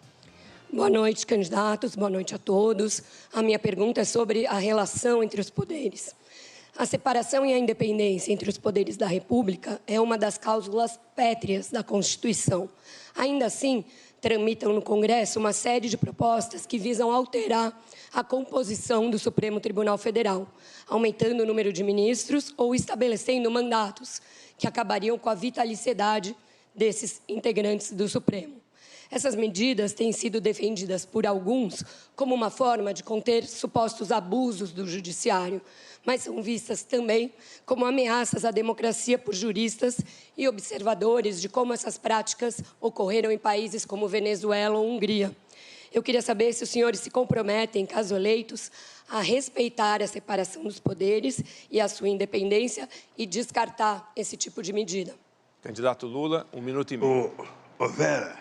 Boa noite, candidatos. Boa noite a todos. A minha pergunta é sobre a relação entre os poderes. A separação e a independência entre os poderes da República é uma das cláusulas pétreas da Constituição. Ainda assim, tramitam no Congresso uma série de propostas que visam alterar a composição do Supremo Tribunal Federal, aumentando o número de ministros ou estabelecendo mandatos que acabariam com a vitaliciedade desses integrantes do Supremo. Essas medidas têm sido defendidas por alguns como uma forma de conter supostos abusos do judiciário, mas são vistas também como ameaças à democracia por juristas e observadores de como essas práticas ocorreram em países como Venezuela ou Hungria. Eu queria saber se os senhores se comprometem, caso eleitos, a respeitar a separação dos poderes e a sua independência e descartar esse tipo de medida. Candidato Lula, 1 minuto e meio. Vera,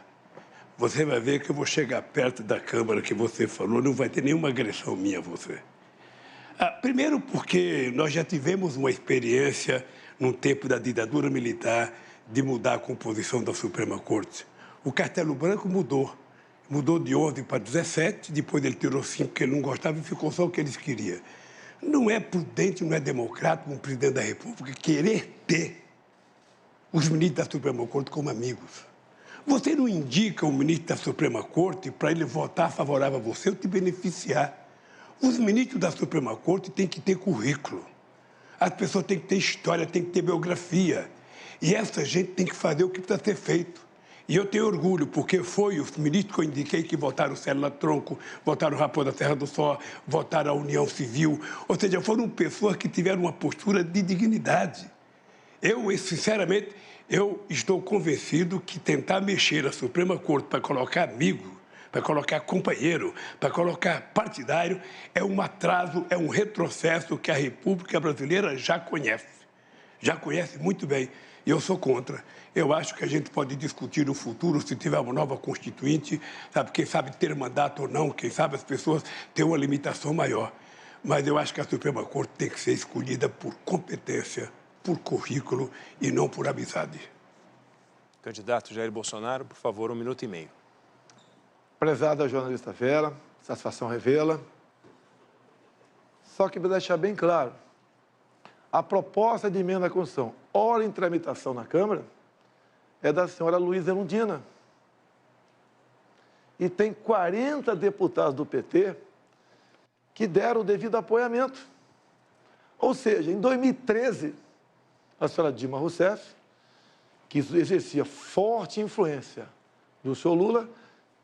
você vai ver que eu vou chegar perto da Câmara que você falou, não vai ter nenhuma agressão minha a você. Primeiro porque nós já tivemos uma experiência, no tempo da ditadura militar, de mudar a composição da Suprema Corte. O Castelo Branco mudou de 11 para 17, depois ele tirou 5 que ele não gostava e ficou só o que eles queriam. Não é prudente, não é democrático um presidente da República querer ter os ministros da Suprema Corte como amigos. Você não indica o ministro da Suprema Corte para ele votar favorável a você ou te beneficiar. Os ministros da Suprema Corte têm que ter currículo. As pessoas têm que ter história, têm que ter biografia. E essa gente tem que fazer o que precisa ser feito. E eu tenho orgulho, porque foi os ministros que eu indiquei que votaram o Célula Tronco, votaram o Raposo da Serra do Sol, votaram a União Civil. Ou seja, foram pessoas que tiveram uma postura de dignidade. Sinceramente, eu estou convencido que tentar mexer a Suprema Corte para colocar amigo, para colocar companheiro, para colocar partidário, é um atraso, é um retrocesso que a República Brasileira já conhece muito bem. E eu sou contra. Eu acho que a gente pode discutir no futuro, se tiver uma nova Constituinte, sabe, quem sabe ter mandato ou não, quem sabe as pessoas terem uma limitação maior. Mas eu acho que a Suprema Corte tem que ser escolhida por competência, por currículo e não por amizade. Candidato Jair Bolsonaro, por favor, 1 minuto e meio. Prezada jornalista Vera, satisfação revê-la. Só que para deixar bem claro, a proposta de emenda à Constituição, ora em tramitação na Câmara, é da senhora Luísa Erundina. E tem 40 deputados do PT que deram o devido apoiamento. Ou seja, em 2013, a senhora Dilma Rousseff, que exercia forte influência do senhor Lula,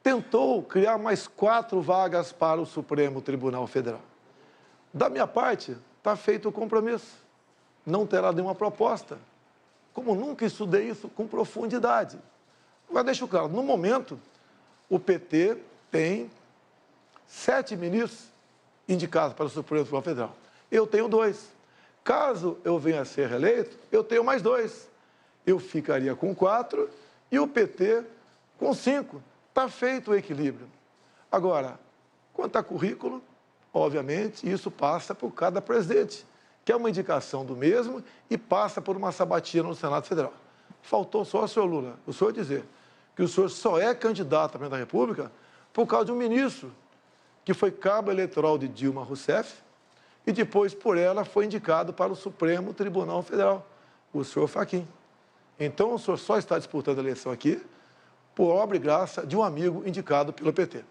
tentou criar mais 4 vagas para o Supremo Tribunal Federal. Da minha parte, está feito o compromisso. Não terá nenhuma proposta. Como nunca estudei isso com profundidade. Agora, deixo claro, no momento, o PT tem 7 ministros indicados para o Supremo Tribunal Federal. Eu tenho 2. Caso eu venha a ser reeleito, eu tenho mais 2. Eu ficaria com 4 e o PT com 5. Está feito o equilíbrio. Agora, quanto a currículo, obviamente, isso passa por cada presidente, que é uma indicação do mesmo e passa por uma sabatina no Senado Federal. Faltou só o senhor Lula, o senhor dizer que o senhor só é candidato a presidente da República por causa de um ministro que foi cabo eleitoral de Dilma Rousseff e depois, por ela, foi indicado para o Supremo Tribunal Federal, o senhor Fachin. Então, o senhor só está disputando a eleição aqui por obra e graça de um amigo indicado pelo PT.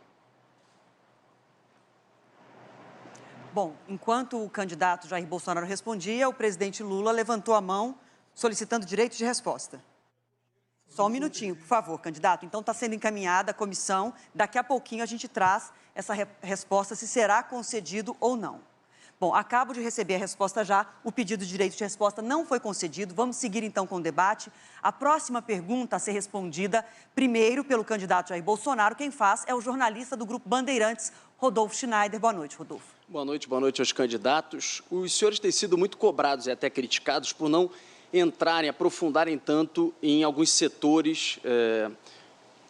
Bom, enquanto o candidato Jair Bolsonaro respondia, o presidente Lula levantou a mão solicitando direito de resposta. Só um minutinho, por favor, candidato. Então, está sendo encaminhada a comissão. Daqui a pouquinho a gente traz essa resposta, se será concedido ou não. Bom, acabo de receber a resposta já. O pedido de direito de resposta não foi concedido. Vamos seguir, então, com o debate. A próxima pergunta a ser respondida, primeiro pelo candidato Jair Bolsonaro. Quem faz é o jornalista do Grupo Bandeirantes, Rodolfo Schneider. Boa noite, Rodolfo. Boa noite aos candidatos. Os senhores têm sido muito cobrados e até criticados por não entrarem, aprofundarem tanto em alguns setores,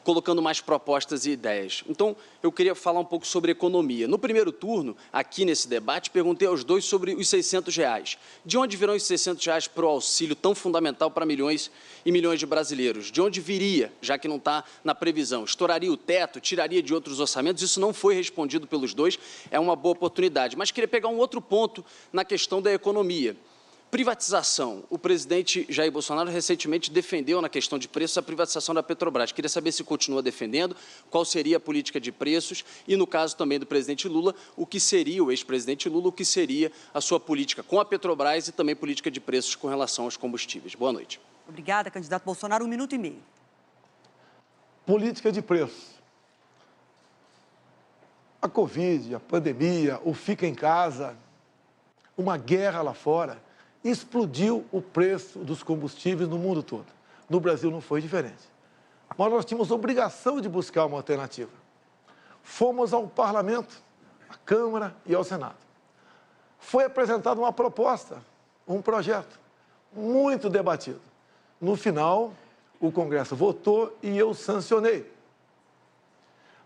colocando mais propostas e ideias. Então, eu queria falar um pouco sobre economia. No primeiro turno, aqui nesse debate, perguntei aos dois sobre os R$600. De onde virão os R$600 para o auxílio tão fundamental para milhões e milhões de brasileiros? De onde viria, já que não está na previsão? Estouraria o teto? Tiraria de outros orçamentos? Isso não foi respondido pelos dois, é uma boa oportunidade. Mas queria pegar um outro ponto na questão da economia. Privatização. O presidente Jair Bolsonaro recentemente defendeu na questão de preços a privatização da Petrobras. Queria saber se continua defendendo, qual seria a política de preços e, no caso também do presidente Lula, o que seria, o ex-presidente Lula, o que seria a sua política com a Petrobras e também política de preços com relação aos combustíveis. Boa noite. Obrigada, candidato Bolsonaro. 1 minuto e meio. Política de preços. A Covid, a pandemia, o fica em casa, uma guerra lá fora, explodiu o preço dos combustíveis no mundo todo. No Brasil não foi diferente. Mas nós tínhamos obrigação de buscar uma alternativa. Fomos ao Parlamento, à Câmara e ao Senado. Foi apresentada uma proposta, um projeto, muito debatido. No final, o Congresso votou e eu sancionei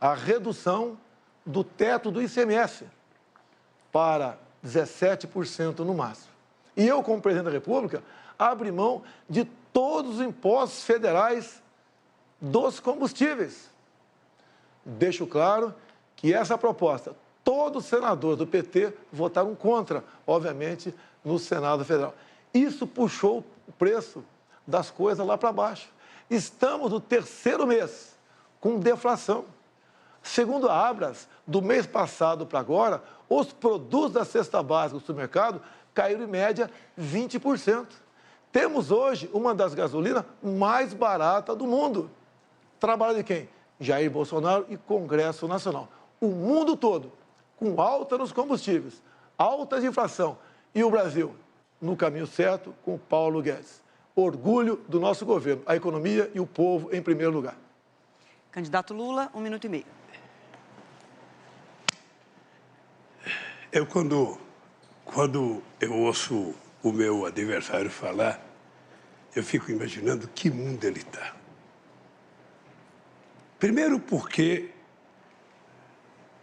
a redução do teto do ICMS para 17% no máximo. E eu, como presidente da República, abri mão de todos os impostos federais dos combustíveis. Deixo claro que essa proposta, todos os senadores do PT votaram contra, obviamente, no Senado Federal. Isso puxou o preço das coisas lá para baixo. Estamos no 3º mês com deflação. Segundo a Abras, do mês passado para agora, os produtos da cesta básica do supermercado caíram em média 20%. Temos hoje uma das gasolinas mais baratas do mundo. Trabalho de quem? Jair Bolsonaro e Congresso Nacional. O mundo todo, com alta nos combustíveis, alta de inflação. E o Brasil, no caminho certo, com Paulo Guedes. Orgulho do nosso governo, a economia e o povo em primeiro lugar. Candidato Lula, 1 minuto e meio. Eu, quando eu ouço o meu adversário falar, eu fico imaginando que mundo ele está. Primeiro porque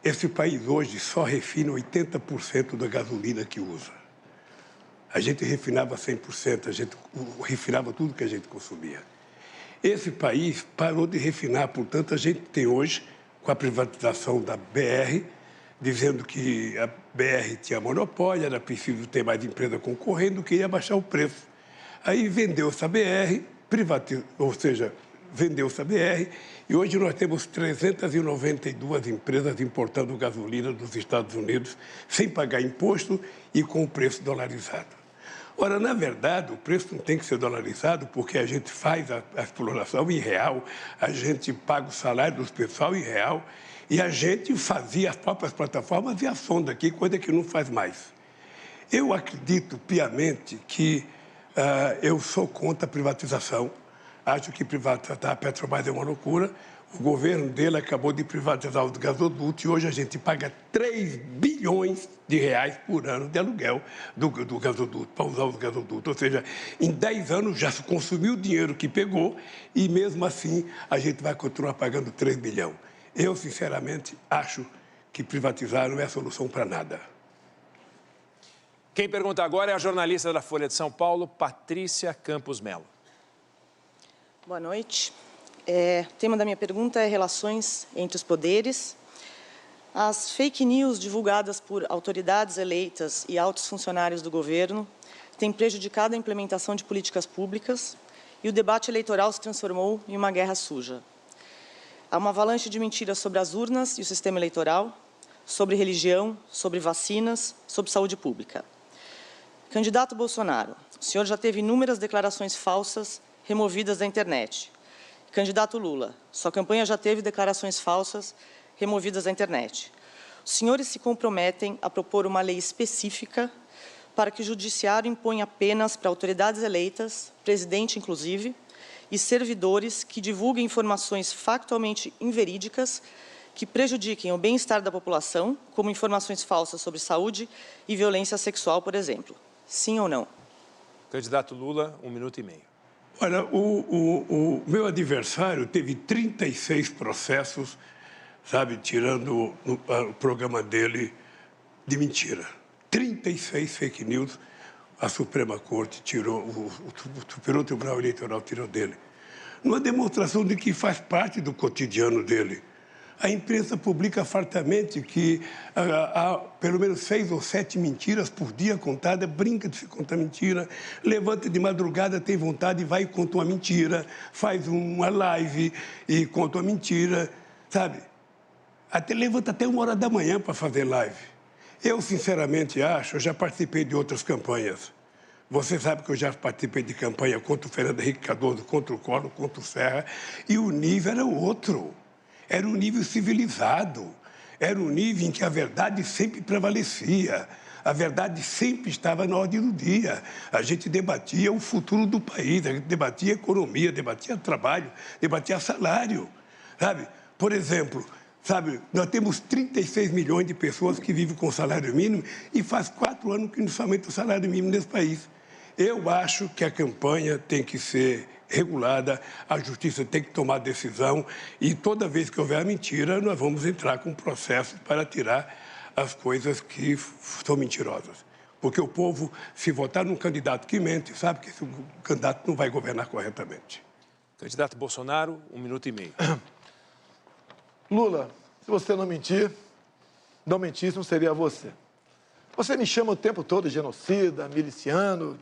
esse país hoje só refina 80% da gasolina que usa. A gente refinava 100%, a gente refinava tudo que a gente consumia. Esse país parou de refinar, portanto, a gente tem hoje com a privatização da BR, dizendo que a BR tinha monopólio, era preciso ter mais empresa concorrendo, queria baixar o preço. Aí vendeu-se a BR, vendeu-se a BR, e hoje nós temos 392 empresas importando gasolina dos Estados Unidos sem pagar imposto e com o preço dolarizado. Ora, na verdade, o preço não tem que ser dolarizado porque a gente faz a exploração em real, a gente paga o salário dos pessoal em real e a gente fazia as próprias plataformas e a sonda aqui, coisa que não faz mais. Eu acredito piamente que eu sou contra a privatização. Acho que privatizar a Petrobras é uma loucura. O governo dele acabou de privatizar os gasodutos e hoje a gente paga 3 bilhões de reais por ano de aluguel do gasoduto, para usar os gasodutos. Ou seja, em 10 anos já se consumiu o dinheiro que pegou e mesmo assim a gente vai continuar pagando 3 bilhões. Eu, sinceramente, acho que privatizar não é a solução para nada. Quem pergunta agora é a jornalista da Folha de São Paulo, Patrícia Campos Melo. Boa noite. O tema da minha pergunta é relações entre os poderes. As fake news divulgadas por autoridades eleitas e altos funcionários do governo têm prejudicado a implementação de políticas públicas e o debate eleitoral se transformou em uma guerra suja. Há uma avalanche de mentiras sobre as urnas e o sistema eleitoral, sobre religião, sobre vacinas, sobre saúde pública. Candidato Bolsonaro, o senhor já teve inúmeras declarações falsas removidas da internet. Candidato Lula, sua campanha já teve declarações falsas removidas da internet. Os senhores se comprometem a propor uma lei específica para que o judiciário imponha penas para autoridades eleitas, presidente inclusive, e servidores que divulguem informações factualmente inverídicas que prejudiquem o bem-estar da população, como informações falsas sobre saúde e violência sexual, por exemplo. Sim ou não? Candidato Lula, 1 minuto e meio. Olha, o meu adversário teve 36 processos, sabe, tirando o programa dele de mentira. 36 fake news, a Suprema Corte tirou, o Superior Tribunal Eleitoral tirou dele. Uma demonstração de que faz parte do cotidiano dele. A imprensa publica fartamente que há pelo menos 6 ou 7 mentiras por dia contadas, brinca de se contar mentira, levanta de madrugada, tem vontade e vai e conta uma mentira, faz uma live e conta uma mentira, sabe? Levanta até 1h da manhã para fazer live. Eu, sinceramente, acho, eu já participei de outras campanhas. Você sabe que eu já participei de campanha contra o Fernando Henrique Cardoso, contra o Collor, contra o Serra, e o nível era outro. Era um nível civilizado, era um nível em que a verdade sempre prevalecia, a verdade sempre estava na ordem do dia. A gente debatia o futuro do país, a gente debatia economia, debatia trabalho, debatia salário, sabe? Por exemplo, sabe, nós temos 36 milhões de pessoas que vivem com salário mínimo e faz 4 anos que não se aumenta o salário mínimo nesse país. Eu acho que a campanha tem que ser regulada, a justiça tem que tomar decisão e toda vez que houver mentira, nós vamos entrar com processos para tirar as coisas que são mentirosas. Porque o povo, se votar num candidato que mente, sabe que esse candidato não vai governar corretamente. Candidato Bolsonaro, 1 minuto e meio. Lula, se você não mentir, não mentisse, não seria você. Você me chama o tempo todo de genocida, miliciano,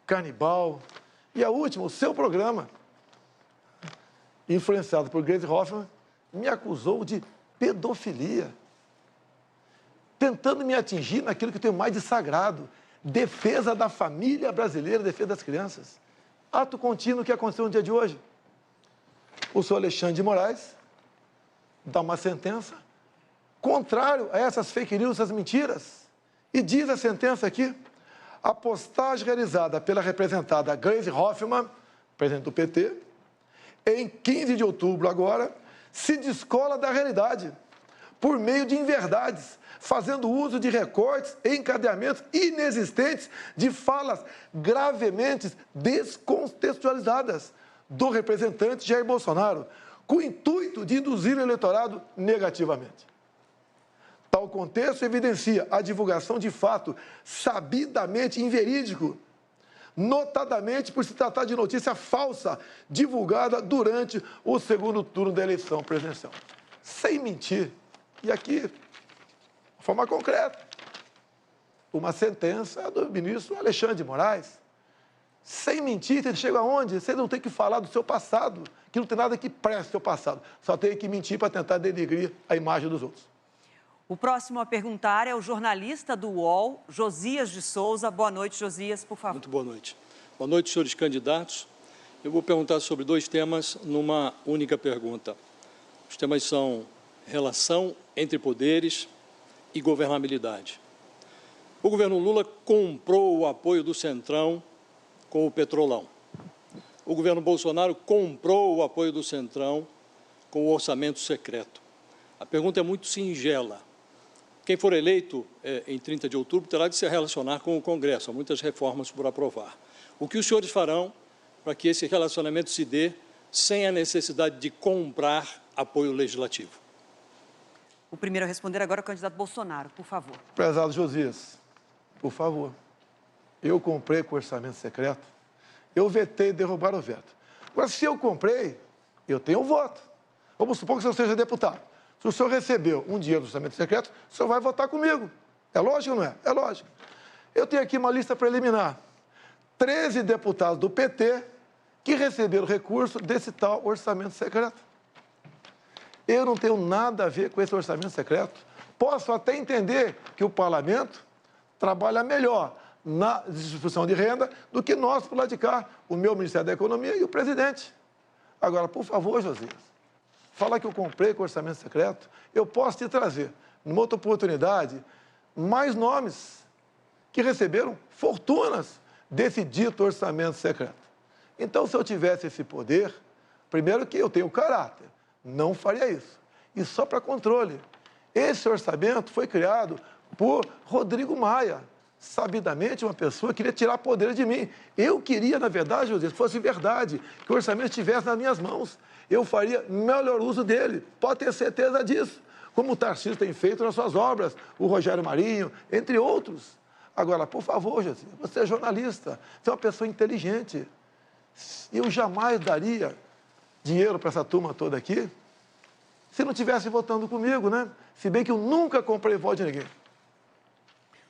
canibal. E a última, o seu programa, influenciado por Gleisi Hoffmann, me acusou de pedofilia, tentando me atingir naquilo que eu tenho mais de sagrado, defesa da família brasileira, defesa das crianças. Ato contínuo que aconteceu no dia de hoje. O senhor Alexandre de Moraes dá uma sentença contrário a essas fake news, essas mentiras, e diz a sentença aqui: a postagem realizada pela representada Gleisi Hoffmann, presidente do PT, em 15 de outubro agora, se descola da realidade, por meio de inverdades, fazendo uso de recortes e encadeamentos inexistentes de falas gravemente descontextualizadas do representante Jair Bolsonaro, com o intuito de induzir o eleitorado negativamente. Tal contexto evidencia a divulgação de fato sabidamente inverídico, notadamente por se tratar de notícia falsa divulgada durante o segundo turno da eleição presidencial. sem mentir. E aqui, de forma concreta, uma sentença do ministro Alexandre de Moraes. Sem mentir, você chega aonde? Você não tem que falar do seu passado, que não tem nada que preste o seu passado. Só tem que mentir para tentar denegrir a imagem dos outros. O próximo a perguntar é o jornalista do UOL, Josias de Souza. Boa noite, Josias, por favor. Muito boa noite. Boa noite, senhores candidatos. Eu vou perguntar sobre 2 temas numa única pergunta. Os temas são relação entre poderes e governabilidade. O governo Lula comprou o apoio do Centrão com o Petrolão. O governo Bolsonaro comprou o apoio do Centrão com o orçamento secreto. A pergunta é muito singela. Quem for eleito em 30 de outubro terá de se relacionar com o Congresso. Há muitas reformas por aprovar. O que os senhores farão para que esse relacionamento se dê sem a necessidade de comprar apoio legislativo? O primeiro a responder agora é o candidato Bolsonaro, por favor. Prezado Josias, por favor, eu comprei com orçamento secreto, eu vetei derrubar o veto. Agora, se eu comprei, eu tenho um voto. Vamos supor que o senhor seja deputado. Se o senhor recebeu um dinheiro do orçamento secreto, o senhor vai votar comigo. É lógico ou não é? É lógico. Eu tenho aqui uma lista preliminar. 13 deputados do PT que receberam recurso desse tal orçamento secreto. Eu não tenho nada a ver com esse orçamento secreto. Posso até entender que o parlamento trabalha melhor na distribuição de renda do que nós, por lá de cá, o meu Ministério da Economia e o presidente. Agora, por favor, Josias, fala que eu comprei com orçamento secreto, eu posso te trazer, numa outra oportunidade, mais nomes que receberam fortunas desse dito orçamento secreto. Então, se eu tivesse esse poder, primeiro que eu tenho caráter, não faria isso. E só para controle. Esse orçamento foi criado por Rodrigo Maia, sabidamente uma pessoa que queria tirar poder de mim. Eu queria, na verdade, José, se fosse verdade, que o orçamento estivesse nas minhas mãos. Eu faria melhor uso dele, pode ter certeza disso. Como o Tarcísio tem feito nas suas obras, o Rogério Marinho, entre outros. Agora, por favor, José, você é jornalista, você é uma pessoa inteligente. Eu jamais daria dinheiro para essa turma toda aqui se não estivesse votando comigo, né? Se bem que eu nunca comprei voto de ninguém.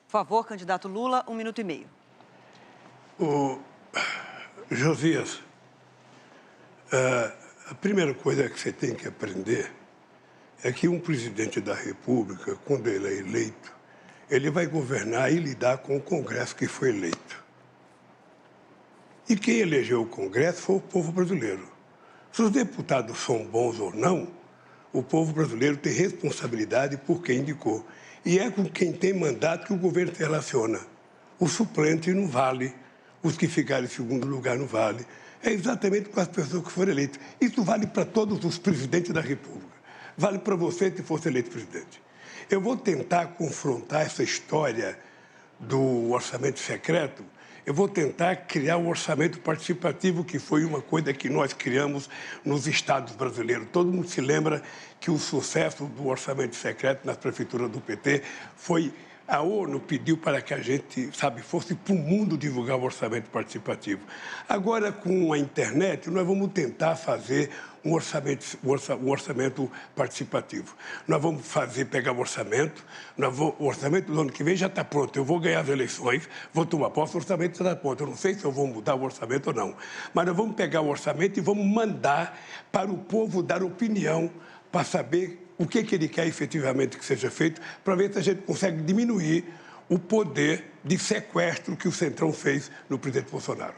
Por favor, candidato Lula, 1 minuto e meio. Josias, a primeira coisa que você tem que aprender é que um presidente da República, quando ele é eleito, ele vai governar e lidar com o Congresso que foi eleito. E quem elegeu o Congresso foi o povo brasileiro. Se os deputados são bons ou não, o povo brasileiro tem responsabilidade por quem indicou. E é com quem tem mandato que o governo se relaciona. O suplente não vale, os que ficaram em segundo lugar não vale. É exatamente com as pessoas que foram eleitas. Isso vale para todos os presidentes da República. Vale para você se fosse eleito presidente. Eu vou tentar confrontar essa história do orçamento secreto. Eu vou tentar criar um orçamento participativo, que foi uma coisa que nós criamos nos estados brasileiros. Todo mundo se lembra que o sucesso do orçamento secreto nas prefeituras do PT foi... A ONU pediu para que a gente, fosse para o mundo divulgar o orçamento participativo. Agora, com a internet, nós vamos tentar fazer um orçamento participativo. Nós vamos pegar o orçamento, o orçamento do ano que vem já está pronto. Eu vou ganhar as eleições, vou tomar posse, o orçamento já está pronto. Eu não sei se eu vou mudar o orçamento ou não. Mas nós vamos pegar o orçamento e vamos mandar para o povo dar opinião para saber o que ele quer efetivamente que seja feito, para ver se a gente consegue diminuir o poder de sequestro que o Centrão fez no presidente Bolsonaro.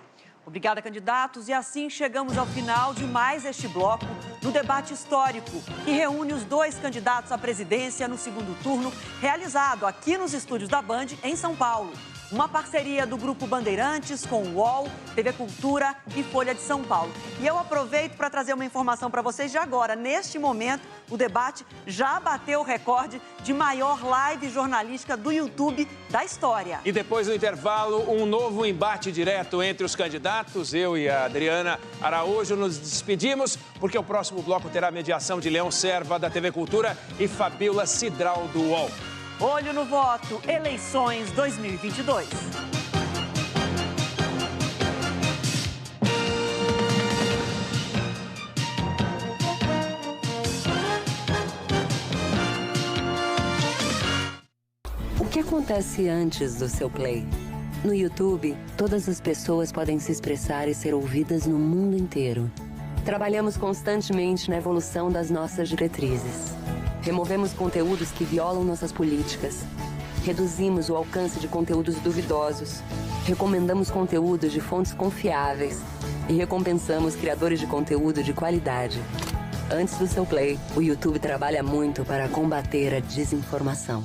Obrigada, candidatos. E assim chegamos ao final de mais este bloco do debate histórico, que reúne os 2 candidatos à presidência no segundo turno, realizado aqui nos estúdios da Band, em São Paulo. Uma parceria do Grupo Bandeirantes com o UOL, TV Cultura e Folha de São Paulo. E eu aproveito para trazer uma informação para vocês de agora. Neste momento, o debate já bateu o recorde de maior live jornalística do YouTube da história. E depois do intervalo, um novo embate direto entre os candidatos. Eu e a Adriana Araújo nos despedimos, porque o próximo bloco terá a mediação de Leão Serva, da TV Cultura, e Fabíola Cidral, do UOL. Olho no voto, eleições 2022. que acontece antes do seu play? No YouTube, todas as pessoas podem se expressar e ser ouvidas no mundo inteiro. Trabalhamos constantemente na evolução das nossas diretrizes. Removemos conteúdos que violam nossas políticas. Reduzimos o alcance de conteúdos duvidosos. Recomendamos conteúdos de fontes confiáveis. E recompensamos criadores de conteúdo de qualidade. Antes do seu play, o YouTube trabalha muito para combater a desinformação.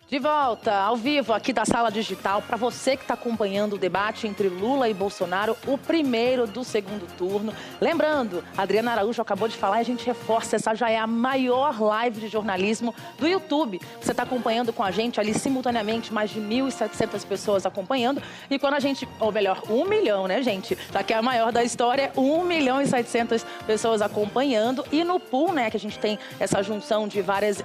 De volta, ao vivo, aqui da Sala Digital, para você que está acompanhando o debate entre Lula e Bolsonaro, o primeiro do segundo turno. Lembrando, a Adriana Araújo acabou de falar e a gente reforça, essa já é a maior live de jornalismo do YouTube. Você está acompanhando com a gente ali simultaneamente, mais de 1.700 pessoas acompanhando. E quando a gente, ou melhor, 1 milhão, né, gente? Já que é a maior da história, 1.700.000 pessoas acompanhando. E no pool, né, que a gente tem essa junção de várias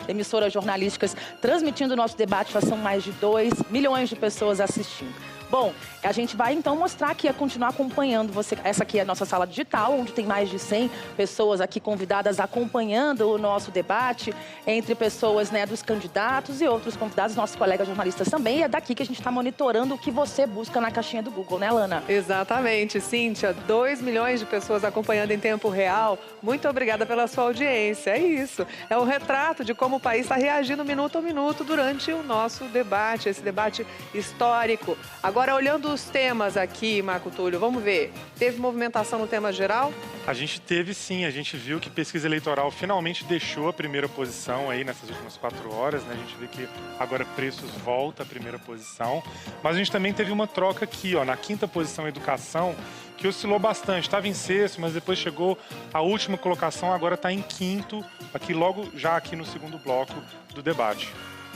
emissoras jornalísticas transmitindo o nosso debate, já são mais de 2 milhões de pessoas assistindo. Bom, a gente vai então mostrar aqui, continuar acompanhando você. Essa aqui é a nossa sala digital, onde tem mais de 100 pessoas aqui convidadas acompanhando o nosso debate, entre pessoas, né, dos candidatos e outros convidados, nossos colegas jornalistas também. E é daqui que a gente está monitorando o que você busca na caixinha do Google, né, Lana? Exatamente, Cíntia. 2 milhões de pessoas acompanhando em tempo real. Muito obrigada pela sua audiência. É isso. É um retrato de como o país está reagindo minuto a minuto durante o nosso debate, esse debate histórico. Agora, olhando os temas aqui, Marco Túlio, vamos ver. Teve movimentação no tema geral? A gente teve sim, a gente viu que pesquisa eleitoral finalmente deixou a primeira posição aí nessas últimas 4 horas, né? A gente vê que agora Preços volta à primeira posição, mas a gente também teve uma troca aqui, ó, na 5ª posição Educação, que oscilou bastante, estava em 6º, mas depois chegou a última colocação, agora está em 5º, aqui logo já aqui no segundo bloco do debate.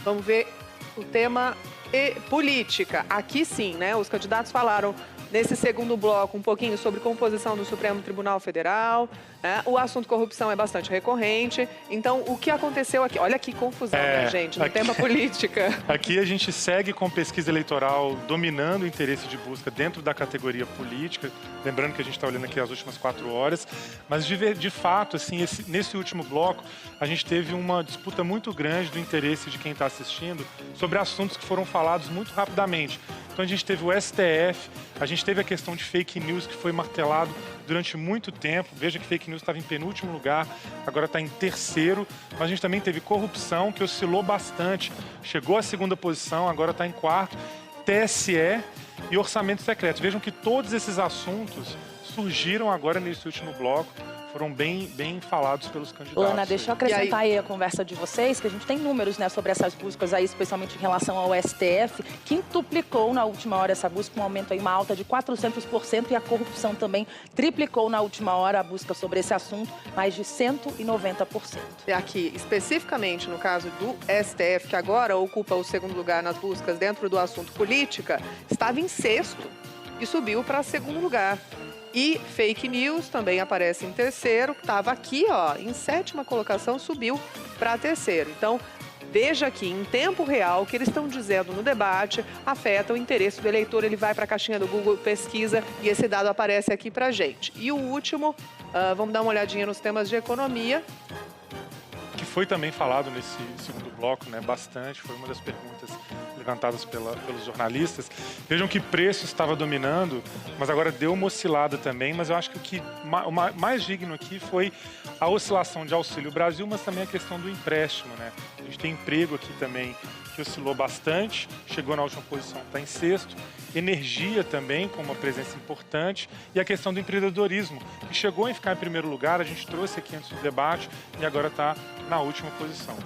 Vamos ver o tema política. Aqui sim, né? Os candidatos falaram nesse segundo bloco um pouquinho sobre composição do Supremo Tribunal Federal. Né? O assunto corrupção é bastante recorrente. Então, o que aconteceu aqui? Olha que confusão, né, gente? No tema política. Aqui a gente segue com pesquisa eleitoral dominando o interesse de busca dentro da categoria política. Lembrando que a gente está olhando aqui as últimas 4 horas. Mas, de fato, assim, nesse último bloco, a gente teve uma disputa muito grande do interesse de quem está assistindo sobre assuntos que foram falados muito rapidamente. Então, a gente teve o STF, a gente teve a questão de fake news, que foi martelado durante muito tempo. Veja que fake news estava em penúltimo lugar, agora está em 3º. Mas a gente também teve corrupção, que oscilou bastante, chegou à 2ª posição, agora está em 4º. TSE e orçamento secreto. Vejam que todos esses assuntos surgiram agora nesse último bloco. Foram bem falados pelos candidatos. Lana, deixa eu acrescentar aí a conversa de vocês, que a gente tem números, né, sobre essas buscas aí, especialmente em relação ao STF, quintuplicou na última hora essa busca, um aumento aí, uma alta de 400%, e a corrupção também triplicou na última hora a busca sobre esse assunto, mais de 190%. E aqui, especificamente no caso do STF, que agora ocupa o 2º lugar nas buscas dentro do assunto política, estava em 6º e subiu para 2º lugar. E fake news também aparece em 3º, estava aqui, ó, em 7ª colocação, subiu para 3º. Então, veja aqui, em tempo real, o que eles estão dizendo no debate afeta o interesse do eleitor. Ele vai para a caixinha do Google, pesquisa, e esse dado aparece aqui para a gente. E o último, vamos dar uma olhadinha nos temas de economia. Que foi também falado nesse segundo bloco, né, bastante, foi uma das perguntas levantadas pelos jornalistas. Vejam que preço estava dominando, mas agora deu uma oscilada também, mas eu acho que o mais digno aqui foi a oscilação de Auxílio Brasil, mas também a questão do empréstimo, né? A gente tem emprego aqui também que oscilou bastante, chegou na última posição, está em 6º. Energia também, com uma presença importante, e a questão do empreendedorismo, que chegou a ficar em primeiro lugar, a gente trouxe aqui antes do debate e agora está na última posição.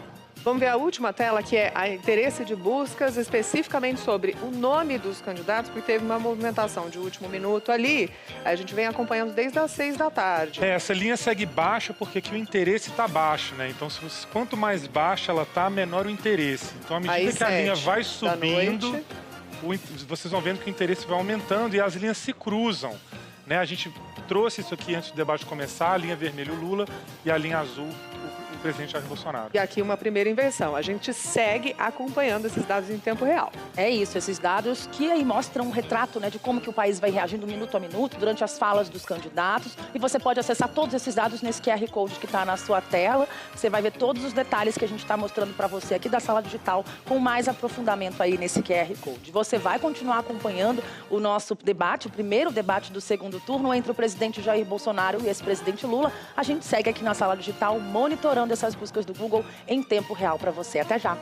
Vamos ver a última tela, que é a interesse de buscas, especificamente sobre o nome dos candidatos, porque teve uma movimentação de último minuto ali. A gente vem acompanhando desde as 6 da tarde. Essa linha segue baixa porque aqui o interesse está baixo, né? Então, quanto mais baixa ela está, menor o interesse. Então, à medida que a linha vai subindo, vocês vão vendo que o interesse vai aumentando e as linhas se cruzam, né? A gente trouxe isso aqui antes do debate começar, a linha vermelha o Lula e a linha azul o presidente Jair Bolsonaro. E aqui uma primeira inversão. A gente segue acompanhando esses dados em tempo real. É isso, esses dados que aí mostram um retrato, né, de como que o país vai reagindo minuto a minuto durante as falas dos candidatos. E você pode acessar todos esses dados nesse QR Code que está na sua tela. Você vai ver todos os detalhes que a gente está mostrando para você aqui da Sala Digital com mais aprofundamento aí nesse QR Code. Você vai continuar acompanhando o nosso debate, o primeiro debate do segundo turno entre o presidente Jair Bolsonaro e ex-presidente Lula. A gente segue aqui na Sala Digital monitorando essas buscas do Google em tempo real para você. Até já!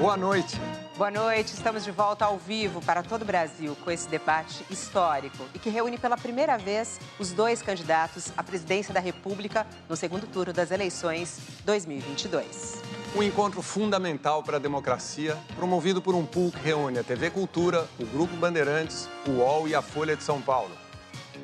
Boa noite. Boa noite, estamos de volta ao vivo para todo o Brasil com esse debate histórico e que reúne pela primeira vez os dois candidatos à presidência da República no segundo turno das eleições 2022. Um encontro fundamental para a democracia, promovido por um pool que reúne a TV Cultura, o Grupo Bandeirantes, o UOL e a Folha de São Paulo.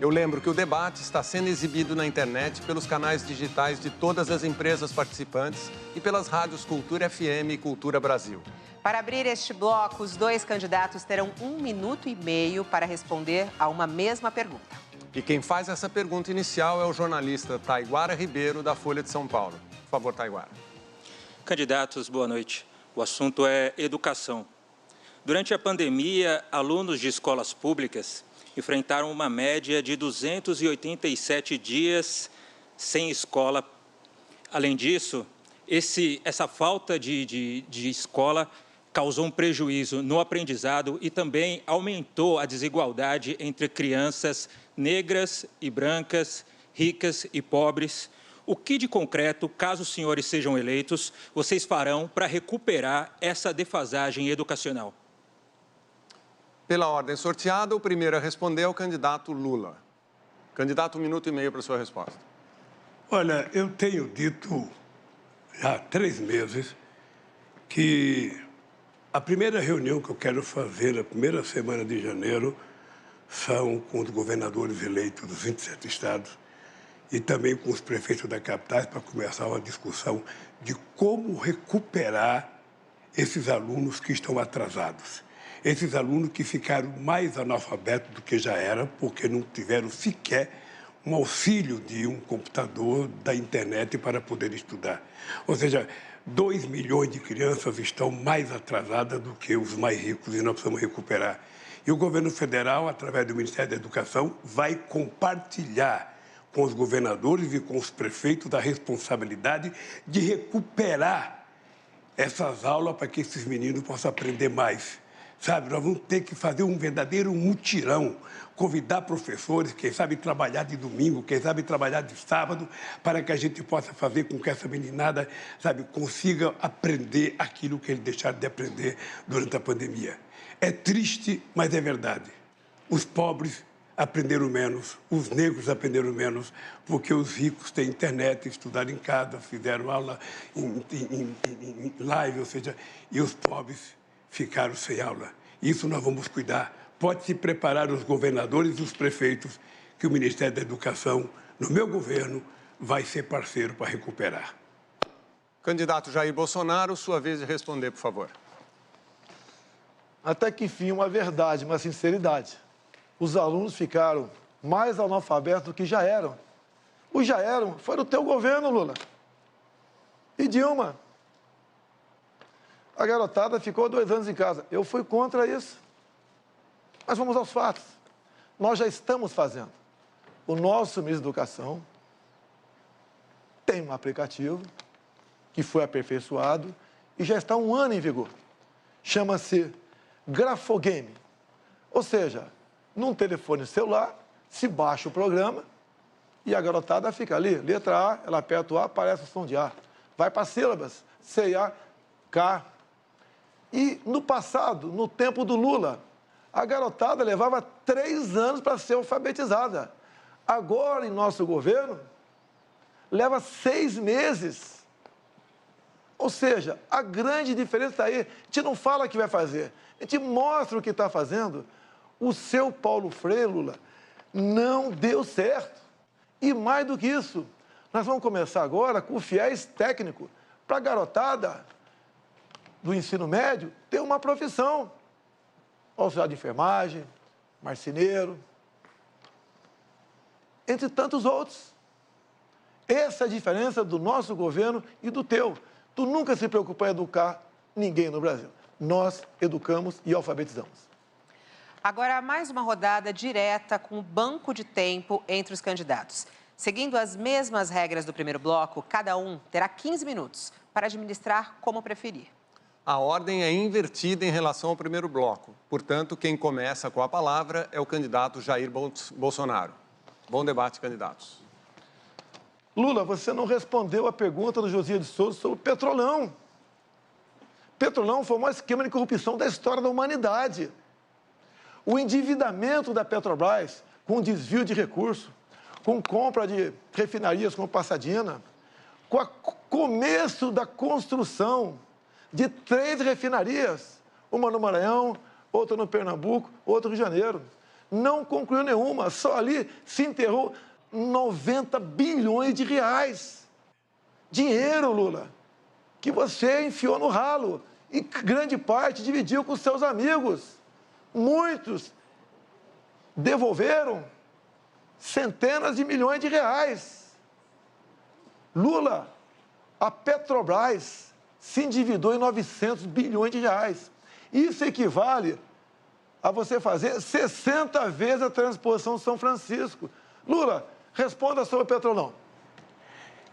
Eu lembro que o debate está sendo exibido na internet pelos canais digitais de todas as empresas participantes e pelas rádios Cultura FM e Cultura Brasil. Para abrir este bloco, os dois candidatos terão 1 minuto e meio para responder a uma mesma pergunta. E quem faz essa pergunta inicial é o jornalista Taiguara Ribeiro, da Folha de São Paulo. Por favor, Taiguara. Candidatos, boa noite. O assunto é educação. Durante a pandemia, alunos de escolas públicas enfrentaram uma média de 287 dias sem escola. Além disso, essa falta de escola causou um prejuízo no aprendizado e também aumentou a desigualdade entre crianças negras e brancas, ricas e pobres. O que de concreto, caso os senhores sejam eleitos, vocês farão para recuperar essa defasagem educacional? Pela ordem sorteada, o primeiro a responder é o candidato Lula. Candidato, 1 minuto e meio para a sua resposta. Olha, eu tenho dito já há 3 meses que a primeira reunião que eu quero fazer, na primeira semana de janeiro, são com os governadores eleitos dos 27 estados e também com os prefeitos da capital para começar uma discussão de como recuperar esses alunos que estão atrasados. Esses alunos que ficaram mais analfabetos do que já era, porque não tiveram sequer um auxílio de um computador, da internet para poder estudar. Ou seja, 2 milhões de crianças estão mais atrasadas do que os mais ricos e nós precisamos recuperar. E o governo federal, através do Ministério da Educação, vai compartilhar com os governadores e com os prefeitos a responsabilidade de recuperar essas aulas para que esses meninos possam aprender mais. Sabe, nós vamos ter que fazer um verdadeiro mutirão, convidar professores, quem sabe trabalhar de domingo, quem sabe trabalhar de sábado, para que a gente possa fazer com que essa meninada, sabe, consiga aprender aquilo que eles deixaram de aprender durante a pandemia. É triste, mas é verdade. Os pobres aprenderam menos, os negros aprenderam menos, porque os ricos têm internet, estudaram em casa, fizeram aula em live, ou seja, e os pobres ficaram sem aula. Isso nós vamos cuidar. Pode se preparar os governadores e os prefeitos, que o Ministério da Educação, no meu governo, vai ser parceiro para recuperar. Candidato Jair Bolsonaro, sua vez de responder, por favor. Até que enfim, uma verdade, uma sinceridade. Os alunos ficaram mais analfabetos do que já eram. Os já eram, foi do teu governo, Lula. E Dilma. A garotada ficou 2 anos em casa. Eu fui contra isso. Mas vamos aos fatos. Nós já estamos fazendo. o nosso ministro da Educação tem um aplicativo que foi aperfeiçoado e já está há 1 ano em vigor. Chama-se Grafogame. Ou seja, num telefone celular, se baixa o programa e a garotada fica ali. Letra A, ela aperta o A, aparece o som de A. Vai para sílabas, C, A, K. E no passado, no tempo do Lula, a garotada levava 3 anos para ser alfabetizada. Agora, em nosso governo, leva 6 meses. Ou seja, a grande diferença está aí. A gente não fala o que vai fazer, a gente mostra o que está fazendo. O seu Paulo Freire, Lula, não deu certo. E mais do que isso, nós vamos começar agora com o FIES técnico para a garotada do ensino médio ter uma profissão. Auxiliar de enfermagem, marceneiro, entre tantos outros. Essa é a diferença do nosso governo e do teu. Tu nunca se preocupou em educar ninguém no Brasil. Nós educamos e alfabetizamos. Agora, mais uma rodada direta com o banco de tempo entre os candidatos. Seguindo as mesmas regras do primeiro bloco, cada um terá 15 minutos para administrar como preferir. A ordem é invertida em relação ao primeiro bloco. Portanto, quem começa com a palavra é o candidato Jair Bolsonaro. Bom debate, candidatos. Lula, você não respondeu a pergunta do Josias de Souza sobre o Petrolão. Petrolão foi o maior esquema de corrupção da história da humanidade. O endividamento da Petrobras, com desvio de recursos, com compra de refinarias como Passadina, com o começo da construção de 3 refinarias, uma no Maranhão, outra no Pernambuco, outra no Rio de Janeiro. Não concluiu nenhuma, só ali se enterrou 90 bilhões de reais. Dinheiro, Lula, que você enfiou no ralo e grande parte dividiu com seus amigos. Muitos devolveram centenas de milhões de reais. Lula, a Petrobras se endividou em 900 bilhões de reais. Isso equivale a você fazer 60 vezes a transposição de São Francisco. Lula, responda sobre o Petrolão.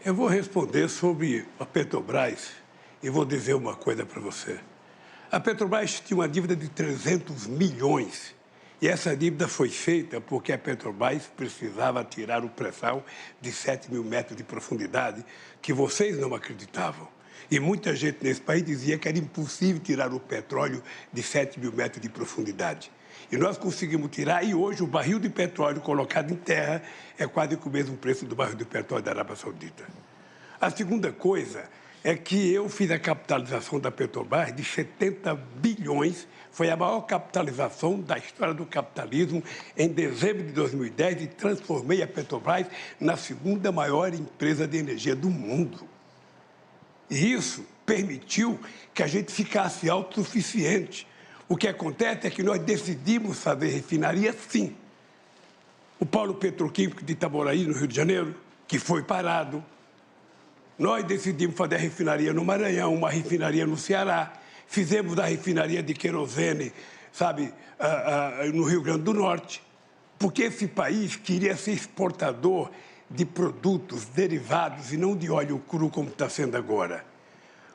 Eu vou responder sobre a Petrobras e vou dizer uma coisa para você. A Petrobras tinha uma dívida de 300 milhões. E essa dívida foi feita porque a Petrobras precisava tirar o pré-sal de 7 mil metros de profundidade, que vocês não acreditavam. E muita gente nesse país dizia que era impossível tirar o petróleo de 7 mil metros de profundidade. E nós conseguimos tirar, e hoje o barril de petróleo colocado em terra é quase que o mesmo preço do barril de petróleo da Arábia Saudita. A segunda coisa é que eu fiz a capitalização da Petrobras de 70 bilhões, foi a maior capitalização da história do capitalismo em dezembro de 2010 e transformei a Petrobras na 2ª maior empresa de energia do mundo. E isso permitiu que a gente ficasse autossuficiente. O que acontece é que nós decidimos fazer refinaria, sim. O polo petroquímico de Itaboraí, no Rio de Janeiro, que foi parado. Nós decidimos fazer a refinaria no Maranhão, uma refinaria no Ceará. Fizemos a refinaria de querosene, sabe, no Rio Grande do Norte. Porque esse país queria ser exportador de produtos derivados e não de óleo cru, como está sendo agora.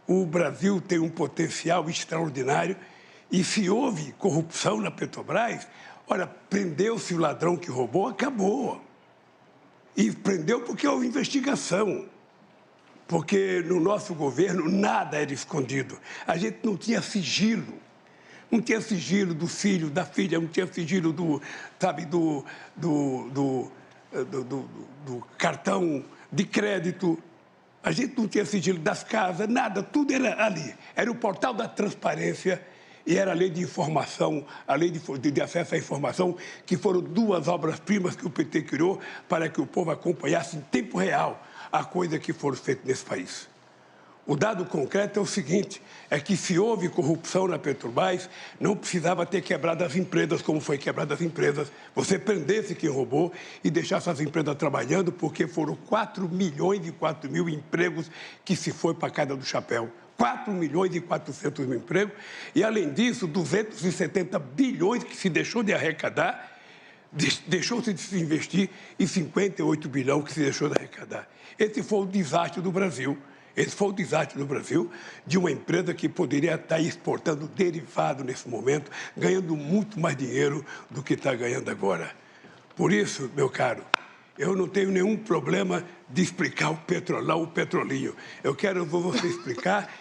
O Brasil tem um potencial extraordinário e se houve corrupção na Petrobras, olha, prendeu-se o ladrão que roubou, acabou. E prendeu porque houve investigação. Porque no nosso governo nada era escondido. A gente não tinha sigilo. Não tinha sigilo do filho, da filha, não tinha sigilo do cartão de crédito. A gente não tinha sigilo das casas, nada, tudo era ali. Era o portal da transparência e era a lei de informação, a lei de acesso à informação, que foram 2 obras-primas que o PT criou para que o povo acompanhasse em tempo real a coisa que foram feitas nesse país. O dado concreto é o seguinte, é que se houve corrupção na Petrobras, não precisava ter quebrado as empresas como foi quebrada as empresas. Você prendesse quem roubou e deixasse as empresas trabalhando, porque foram 4 milhões e 4 mil empregos que se foi para a casa do chapéu. 4 milhões e 400 mil empregos. E, além disso, 270 bilhões que se deixou de arrecadar deixou-se de se investir em 58 bilhões que se deixou de arrecadar. Esse foi o desastre do Brasil. Esse foi o desastre do Brasil, de uma empresa que poderia estar exportando derivado nesse momento, ganhando muito mais dinheiro do que está ganhando agora. Por isso, meu caro, eu não tenho nenhum problema de explicar o petrolão, o petrolinho. Eu vou você explicar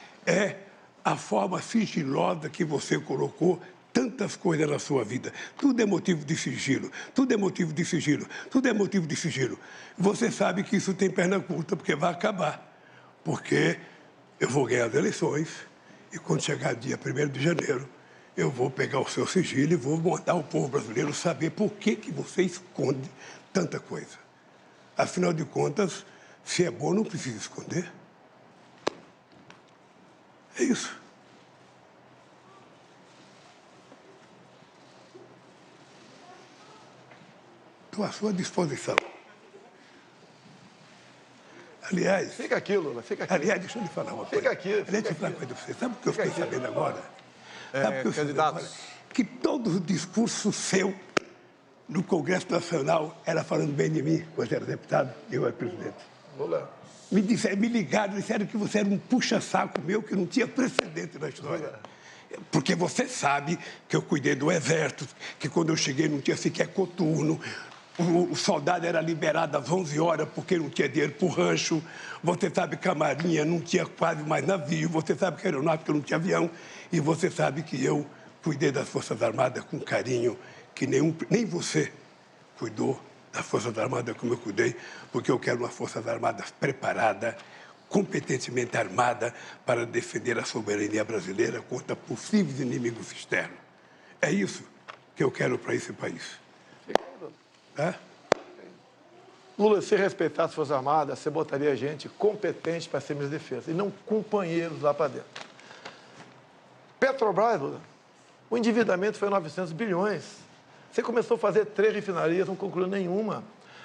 a forma sigilosa que você colocou tantas coisas na sua vida. Tudo é motivo de sigilo, tudo é motivo de sigilo, tudo é motivo de sigilo. Você sabe que isso tem perna curta, porque vai acabar. Porque eu vou ganhar as eleições e quando chegar dia 1º de janeiro, eu vou pegar o seu sigilo e vou mandar o povo brasileiro saber por que você esconde tanta coisa. Afinal de contas, se é bom, não precisa esconder. É isso. Estou à sua disposição. Aliás... Fica aqui, Lula, fica aqui. Aliás, deixa eu lhe falar uma coisa. Fica aqui. Deixa eu falar uma coisa para você. Sabe o que eu fiquei sabendo agora? Sabe o que eu fiquei candidatos. sabendo agora? Que todo o discurso seu no Congresso Nacional era falando bem de mim, quando eu era deputado e eu era presidente. Lula. Me ligaram, disseram que você era um puxa-saco meu que não tinha precedente na história. Porque você sabe que eu cuidei do Exército, que quando eu cheguei não tinha sequer coturno, o soldado era liberado às 11 horas porque não tinha dinheiro para o rancho. Você sabe que a Marinha não tinha quase mais navio. Você sabe que a Aeronáutica não tinha avião. E você sabe que eu cuidei das Forças Armadas com carinho que nem você cuidou das Forças Armadas como eu cuidei, porque eu quero uma Forças Armadas preparada, competentemente armada para defender a soberania brasileira contra possíveis inimigos externos. É isso que eu quero para esse país. Lula, se respeitasse as Forças Armadas, você botaria gente competente para ser ministro de Defesa, e não companheiros lá para dentro. Petrobras, Lula, o endividamento foi 900 bilhões. Você começou a fazer 3 refinarias, não concluiu nenhuma.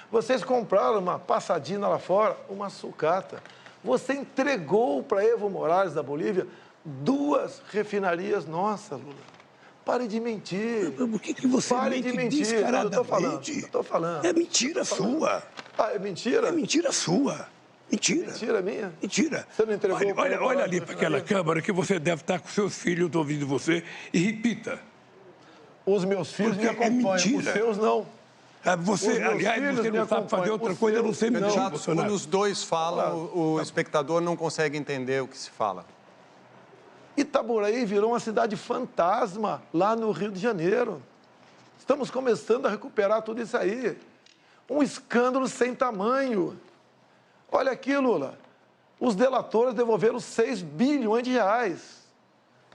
Vocês compraram uma passadina lá fora, uma sucata. Você entregou para Evo Morales, da Bolívia, 2 refinarias nossas, Lula. Pare de mentir. Por que você mente descaradamente? Eu estou falando. É mentira sua. Ah, é mentira? É mentira sua. Mentira. Mentira minha? Mentira. Você não entregou... Olha ali para aquela câmara que você deve estar com seus filhos ouvindo você e repita. Os meus filhos me acompanham, os seus não. Você, aliás, você não sabe fazer outra coisa, eu não sei me deixar, Bolsonaro. Quando os dois falam, o espectador não consegue entender o que se fala. Itaboraí virou uma cidade fantasma lá no Rio de Janeiro. Estamos começando a recuperar tudo isso aí. Um escândalo sem tamanho. Olha aqui, Lula. Os delatores devolveram 6 bilhões de reais.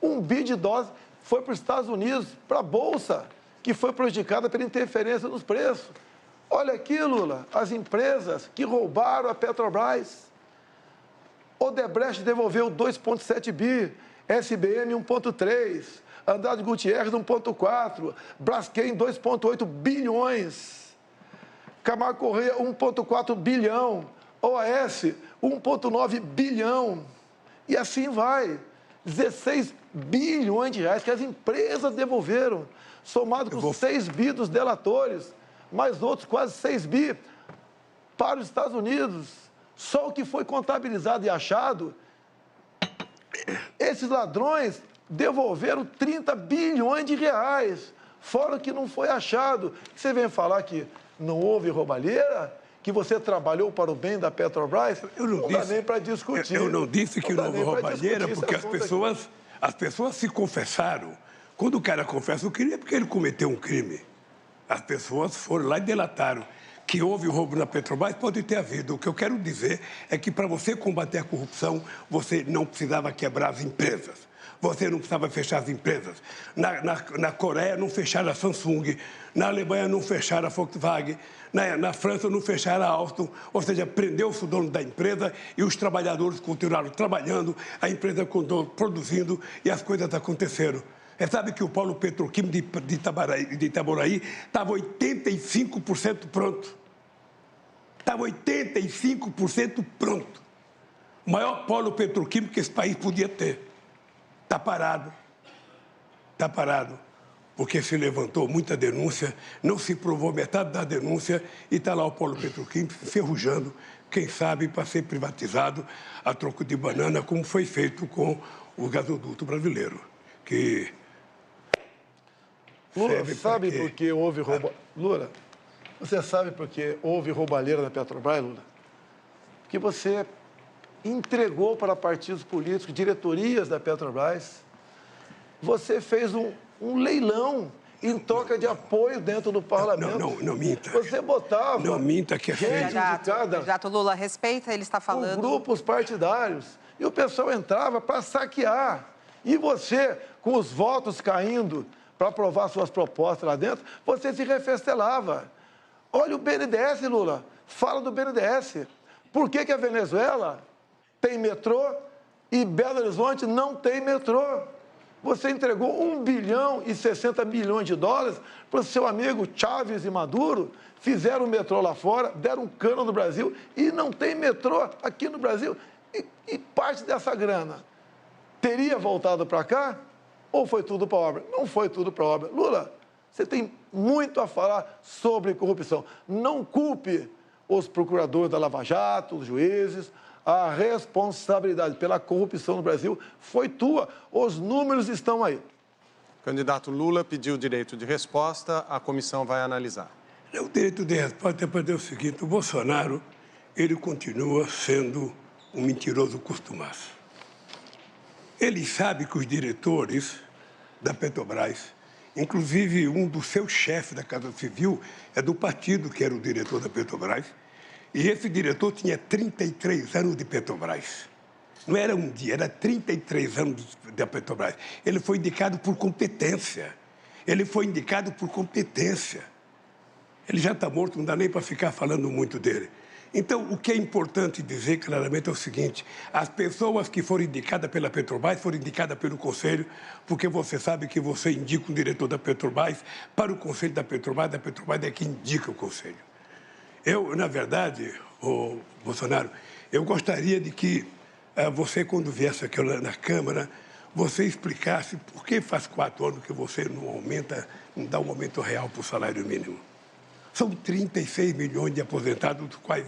1 bi de doses foi para os Estados Unidos, para a Bolsa, que foi prejudicada pela interferência nos preços. Olha aqui, Lula, as empresas que roubaram a Petrobras. Odebrecht devolveu 2,7 bi, SBM 1,3, Andrade Gutierrez 1,4, Braskem 2,8 bilhões, Camargo Correia 1,4 bilhão, OAS 1,9 bilhão, e assim vai. 16 bilhões de reais que as empresas devolveram, somado com 6 bi dos delatores, mais outros quase 6 bi para os Estados Unidos. Só o que foi contabilizado e achado, esses ladrões devolveram 30 bilhões de reais, fora o que não foi achado. Você vem falar que não houve roubalheira? Que você trabalhou para o bem da Petrobras? Não dá nem para discutir. Eu não disse que não houve roubalheira, porque as pessoas se confessaram. Quando o cara confessa o crime, é porque ele cometeu um crime. As pessoas foram lá e delataram. Que houve roubo na Petrobras, pode ter havido. O que eu quero dizer é que para você combater a corrupção, você não precisava quebrar as empresas. Você não precisava fechar as empresas. Na Coreia não fecharam a Samsung, na Alemanha não fecharam a Volkswagen, na França não fecharam a Alstom, ou seja, prendeu-se o dono da empresa e os trabalhadores continuaram trabalhando, a empresa continuou produzindo e as coisas aconteceram. Você sabe que o polo petroquímico de Itaboraí estava 85% pronto. Estava 85% pronto. O maior polo petroquímico que esse país podia ter. Está parado. Está parado. porque se levantou muita denúncia, não se provou metade da denúncia e está lá o polo petroquímico ferrujando, quem sabe, para ser privatizado a troco de banana, como foi feito com o gasoduto brasileiro, que... Lula, sabe por que houve roubo... Lula, você sabe por que houve roubalheira na Petrobras, Lula? Porque você entregou para partidos políticos, diretorias da Petrobras, você fez um leilão em troca de apoio dentro do parlamento. Não minta. Você botava... Não minta que é feio. Candidato Lula, respeita, ele está falando... Os grupos partidários. E o pessoal entrava para saquear. E você, com os votos caindo para aprovar suas propostas lá dentro, você se refestelava. Olha o BNDES, Lula. Fala do BNDES. Por que a Venezuela tem metrô e Belo Horizonte não tem metrô? Você entregou 1 bilhão e 60 milhões de dólares para o seu amigo Chávez e Maduro, fizeram o metrô lá fora, deram um cano no Brasil e não tem metrô aqui no Brasil. E parte dessa grana teria voltado para cá ou foi tudo para obra? Não foi tudo para obra. Lula, você tem muito a falar sobre corrupção. Não culpe os procuradores da Lava Jato, os juízes. A responsabilidade pela corrupção no Brasil foi tua. Os números estão aí. O candidato Lula pediu direito de resposta, a comissão vai analisar. O direito de resposta é para dizer o seguinte, o Bolsonaro, ele continua sendo um mentiroso costumaço. Ele sabe que os diretores da Petrobras, inclusive um dos seus chefes da Casa Civil, é do partido que era o diretor da Petrobras, e esse diretor tinha 33 anos de Petrobras. Não era um dia, era 33 anos da Petrobras. Ele foi indicado por competência. Ele foi indicado por competência. Ele já está morto, não dá nem para ficar falando muito dele. Então, o que é importante dizer claramente é o seguinte, as pessoas que foram indicadas pela Petrobras foram indicadas pelo Conselho, porque você sabe que você indica um diretor da Petrobras para o Conselho da Petrobras é quem indica o Conselho. Eu, na verdade, Bolsonaro, eu gostaria de que você, quando viesse aqui na Câmara, você explicasse por que faz 4 anos que você não dá um aumento real para o salário mínimo. São 36 milhões de aposentados, dos quais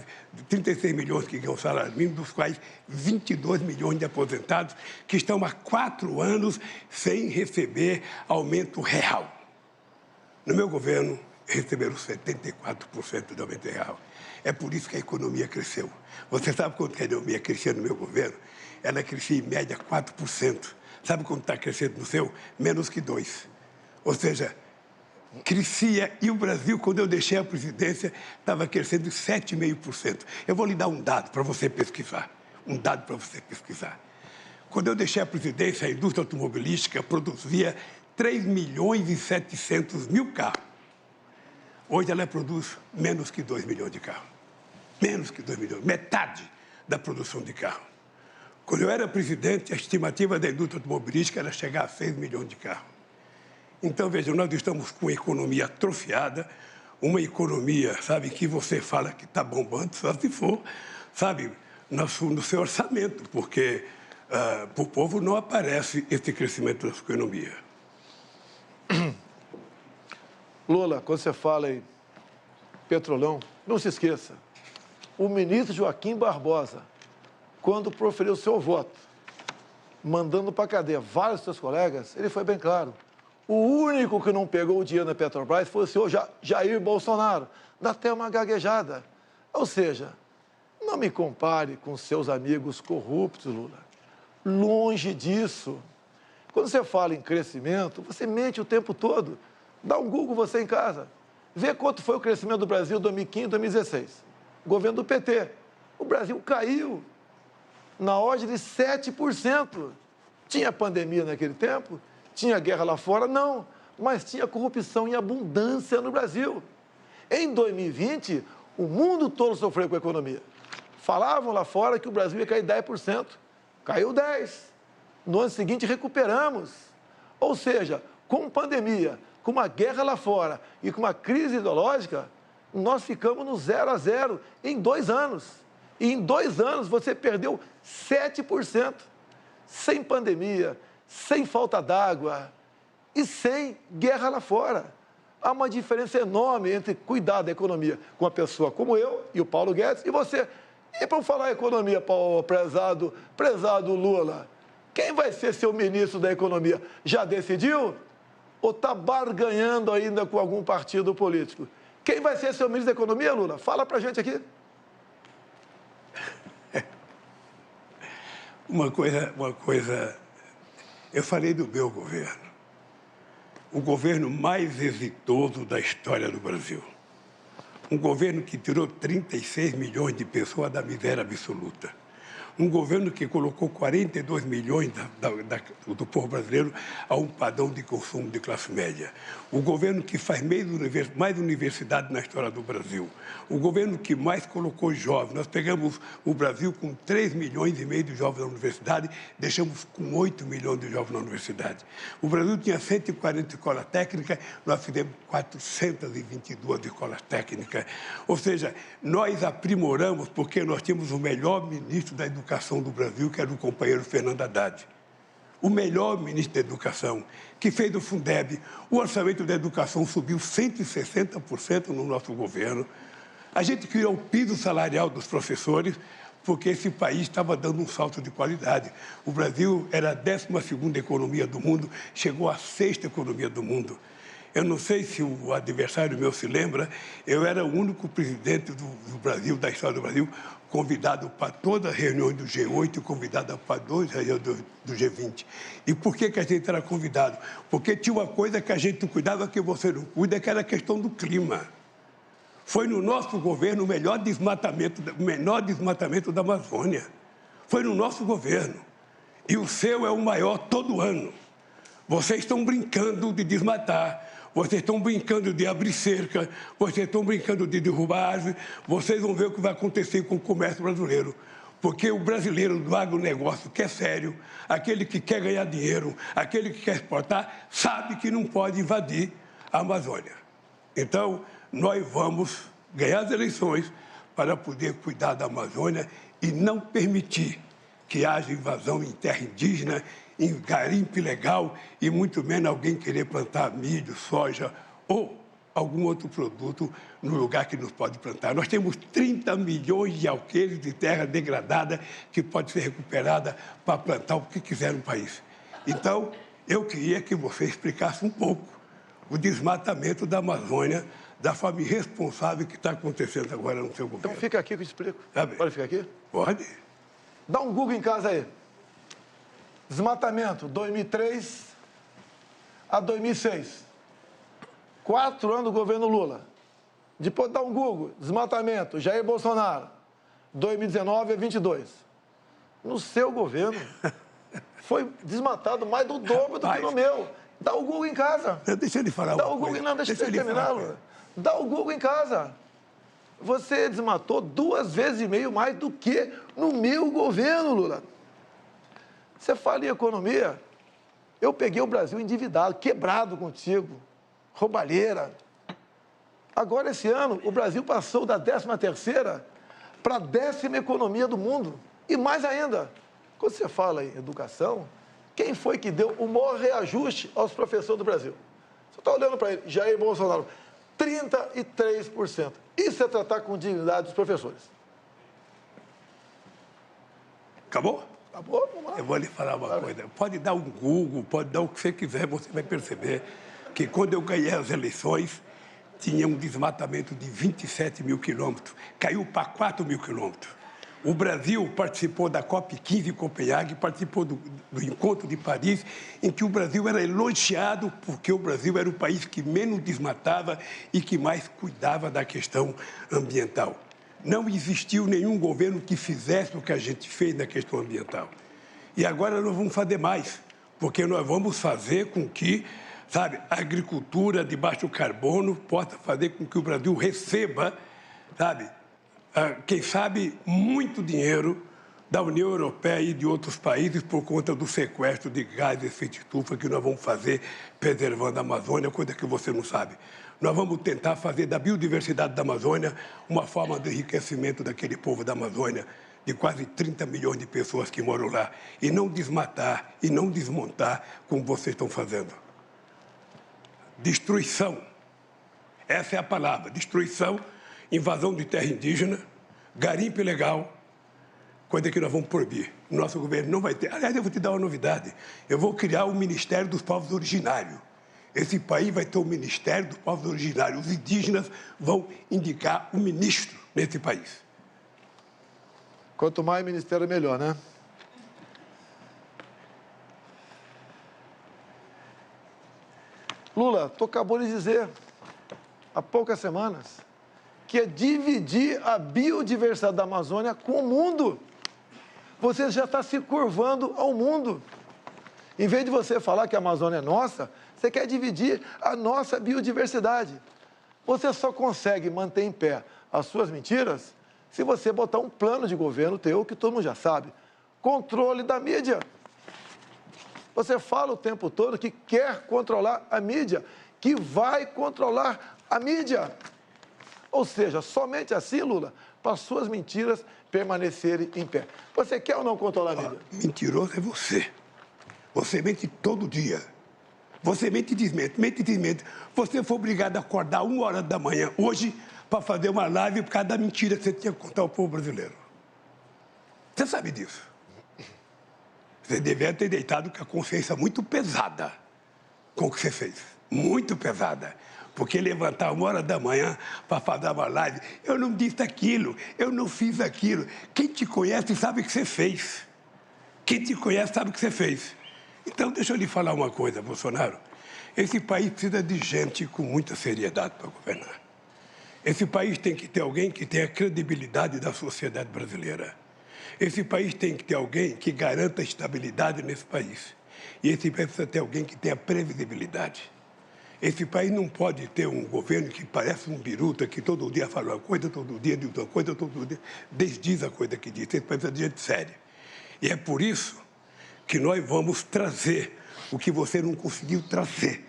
36 milhões que ganham salário mínimo, dos quais 22 milhões de aposentados que estão há 4 anos sem receber aumento real. No meu governo, receberam 74% do aumento real. É por isso que a economia cresceu. Você sabe quanto que a economia crescia no meu governo? Ela crescia em média 4%. Sabe quanto está crescendo no seu? Menos que 2%. Ou seja, crescia e o Brasil, quando eu deixei a presidência, estava crescendo 7,5%. Eu vou lhe dar um dado para você pesquisar. Quando eu deixei a presidência, a indústria automobilística produzia 3 milhões e 700 mil carros. Hoje ela produz menos que 2 milhões de carros. Menos que 2 milhões, metade da produção de carro. Quando eu era presidente, a estimativa da indústria automobilística era chegar a 6 milhões de carros. Então, vejam, nós estamos com uma economia atrofiada, uma economia, sabe, que você fala que está bombando, só se for, sabe, no seu orçamento, porque para o povo não aparece esse crescimento da sua economia. Lula, quando você fala em Petrolão, não se esqueça, o ministro Joaquim Barbosa, quando proferiu o seu voto, mandando para a cadeia vários dos seus colegas, ele foi bem claro. O único que não pegou o dinheiro da Petrobras foi o senhor Jair Bolsonaro. Dá até uma gaguejada. Ou seja, não me compare com seus amigos corruptos, Lula. Longe disso. Quando você fala em crescimento, você mente o tempo todo. Dá um Google você em casa. Vê quanto foi o crescimento do Brasil em 2015 e 2016. Governo do PT. O Brasil caiu na ordem de 7%. Tinha pandemia naquele tempo? Tinha guerra lá fora? Não. Mas tinha corrupção em abundância no Brasil. Em 2020, o mundo todo sofreu com a economia. Falavam lá fora que o Brasil ia cair 10%. Caiu 10%. No ano seguinte, recuperamos. Ou seja, com pandemia, com uma guerra lá fora e com uma crise ideológica, nós ficamos no 0 a 0 em 2 anos. E em 2 anos você perdeu 7%. Sem pandemia, sem falta d'água. e sem guerra lá fora. Há uma diferença enorme entre cuidar da economia com uma pessoa como eu e o Paulo Guedes e você. E para falar economia, prezado Lula, quem vai ser seu ministro da economia? Já decidiu? Ou está barganhando ainda com algum partido político? Quem vai ser seu ministro da economia, Lula? Fala para a gente aqui. Uma coisa, eu falei do meu governo. O governo mais exitoso da história do Brasil. Um governo que tirou 36 milhões de pessoas da miséria absoluta. Um governo que colocou 42 milhões do povo brasileiro a um padrão de consumo de classe média. O governo que faz mais universidade na história do Brasil. O governo que mais colocou jovens. Nós pegamos o Brasil com 3 milhões e meio de jovens na universidade, deixamos com 8 milhões de jovens na universidade. O Brasil tinha 140 escolas técnicas, nós fizemos 422 escolas técnicas. Ou seja, nós aprimoramos porque nós tínhamos o melhor ministro da Educação do Brasil, que era o companheiro Fernando Haddad. O melhor ministro da Educação, que fez do Fundeb. O orçamento da educação subiu 160% no nosso governo. A gente criou o piso salarial dos professores, porque esse país estava dando um salto de qualidade. O Brasil era a 12ª economia do mundo, chegou à 6ª economia do mundo. Eu não sei se o adversário meu se lembra, eu era o único presidente do Brasil, da história do Brasil, convidado para todas as reuniões do G8 e convidado para 2 reuniões do G20. E por que a gente era convidado? Porque tinha uma coisa que a gente cuidava que você não cuida, que era a questão do clima. Foi no nosso governo o menor desmatamento da Amazônia. Foi no nosso governo. E o seu é o maior todo ano. Vocês estão brincando de desmatar. Vocês estão brincando de abrir cerca, vocês estão brincando de derrubar árvore, vocês vão ver o que vai acontecer com o comércio brasileiro. Porque o brasileiro do agronegócio, que é sério, aquele que quer ganhar dinheiro, aquele que quer exportar, sabe que não pode invadir a Amazônia. Então, nós vamos ganhar as eleições para poder cuidar da Amazônia e não permitir que haja invasão em terra indígena, em garimpo ilegal e muito menos alguém querer plantar milho, soja ou algum outro produto no lugar que nos pode plantar. Nós temos 30 milhões de alqueires de terra degradada que pode ser recuperada para plantar o que quiser no país. Então, eu queria que você explicasse um pouco o desmatamento da Amazônia, da forma irresponsável que está acontecendo agora no seu governo. Então fica aqui que eu explico. Pode ficar aqui? Pode. Dá um Google em casa aí. Desmatamento, 2003 a 2006. 4 anos do governo Lula. Depois dá um Google, desmatamento, Jair Bolsonaro, 2019 a 22. No seu governo, foi desmatado mais do dobro do que no meu. Dá o Google em casa. Deixa ele falar. Dá o Google, não, deixa ele terminar, Lula. Dá o Google em casa. Você desmatou 2,5 vezes mais do que no meu governo, Lula. Você fala em economia, eu peguei o Brasil endividado, quebrado contigo, roubalheira. Agora, esse ano, o Brasil passou da 13ª para a 10ª economia do mundo. E mais ainda, quando você fala em educação, quem foi que deu o maior reajuste aos professores do Brasil? Você está olhando para ele, Jair Bolsonaro, 33%. Isso é tratar com dignidade dos professores. Acabou? Acabou? Vamos lá. Eu vou lhe falar uma coisa. Pode dar um Google, pode dar o que você quiser, você vai perceber que quando eu ganhei as eleições, tinha um desmatamento de 27 mil quilômetros. Caiu para 4 mil quilômetros. O Brasil participou da COP15 em Copenhague, participou do Encontro de Paris, em que o Brasil era elogiado porque o Brasil era o país que menos desmatava e que mais cuidava da questão ambiental. Não existiu nenhum governo que fizesse o que a gente fez na questão ambiental. E agora nós vamos fazer mais, porque nós vamos fazer com que, sabe, a agricultura de baixo carbono possa fazer com que o Brasil receba, sabe, quem sabe, muito dinheiro da União Europeia e de outros países por conta do sequestro de gás de efeito estufa que nós vamos fazer preservando a Amazônia, coisa que você não sabe. Nós vamos tentar fazer da biodiversidade da Amazônia uma forma de enriquecimento daquele povo da Amazônia, de quase 30 milhões de pessoas que moram lá, e não desmatar e não desmontar como vocês estão fazendo. destruição. Essa é a palavra, destruição, invasão de terra indígena, garimpo ilegal, coisa que nós vamos proibir. Nosso governo não vai ter. Aliás, eu vou te dar uma novidade. Eu vou criar o Ministério dos Povos Originários. Esse país vai ter o Ministério dos Povos Originários. Os indígenas vão indicar o ministro nesse país. Quanto mais ministério, melhor, né? Lula, tu acabou de dizer, há poucas semanas, que é dividir a biodiversidade da Amazônia com o mundo. Você já está se curvando ao mundo. Em vez de você falar que a Amazônia é nossa, você quer dividir a nossa biodiversidade. Você só consegue manter em pé as suas mentiras se você botar um plano de governo teu, que todo mundo já sabe. Controle da mídia. Você fala o tempo todo que quer controlar a mídia, que vai controlar a mídia. Ou seja, somente assim, Lula, para as suas mentiras permanecerem em pé. Você quer ou não controlar a mídia? Mentiroso é você. Você mente todo dia. Você mente e desmente, mente e desmente. Você foi obrigado a acordar 1h da manhã hoje para fazer uma live por causa da mentira que você tinha que contar ao povo brasileiro. Você sabe disso. Você deveria ter deitado com a consciência muito pesada com o que você fez. Muito pesada. Porque levantar 1h da manhã para fazer uma live, eu não disse aquilo, eu não fiz aquilo. Quem te conhece sabe o que você fez. Quem te conhece sabe o que você fez. Então, deixa eu lhe falar uma coisa, Bolsonaro. Esse país precisa de gente com muita seriedade para governar. Esse país tem que ter alguém que tenha credibilidade da sociedade brasileira. Esse país tem que ter alguém que garanta a estabilidade nesse país. E esse país precisa ter alguém que tenha previsibilidade. Esse país não pode ter um governo que parece um biruta, que todo dia fala uma coisa, todo dia diz uma coisa, todo dia desdiz a coisa que diz. Esse país precisa de gente séria. E é por isso que nós vamos trazer o que você não conseguiu trazer.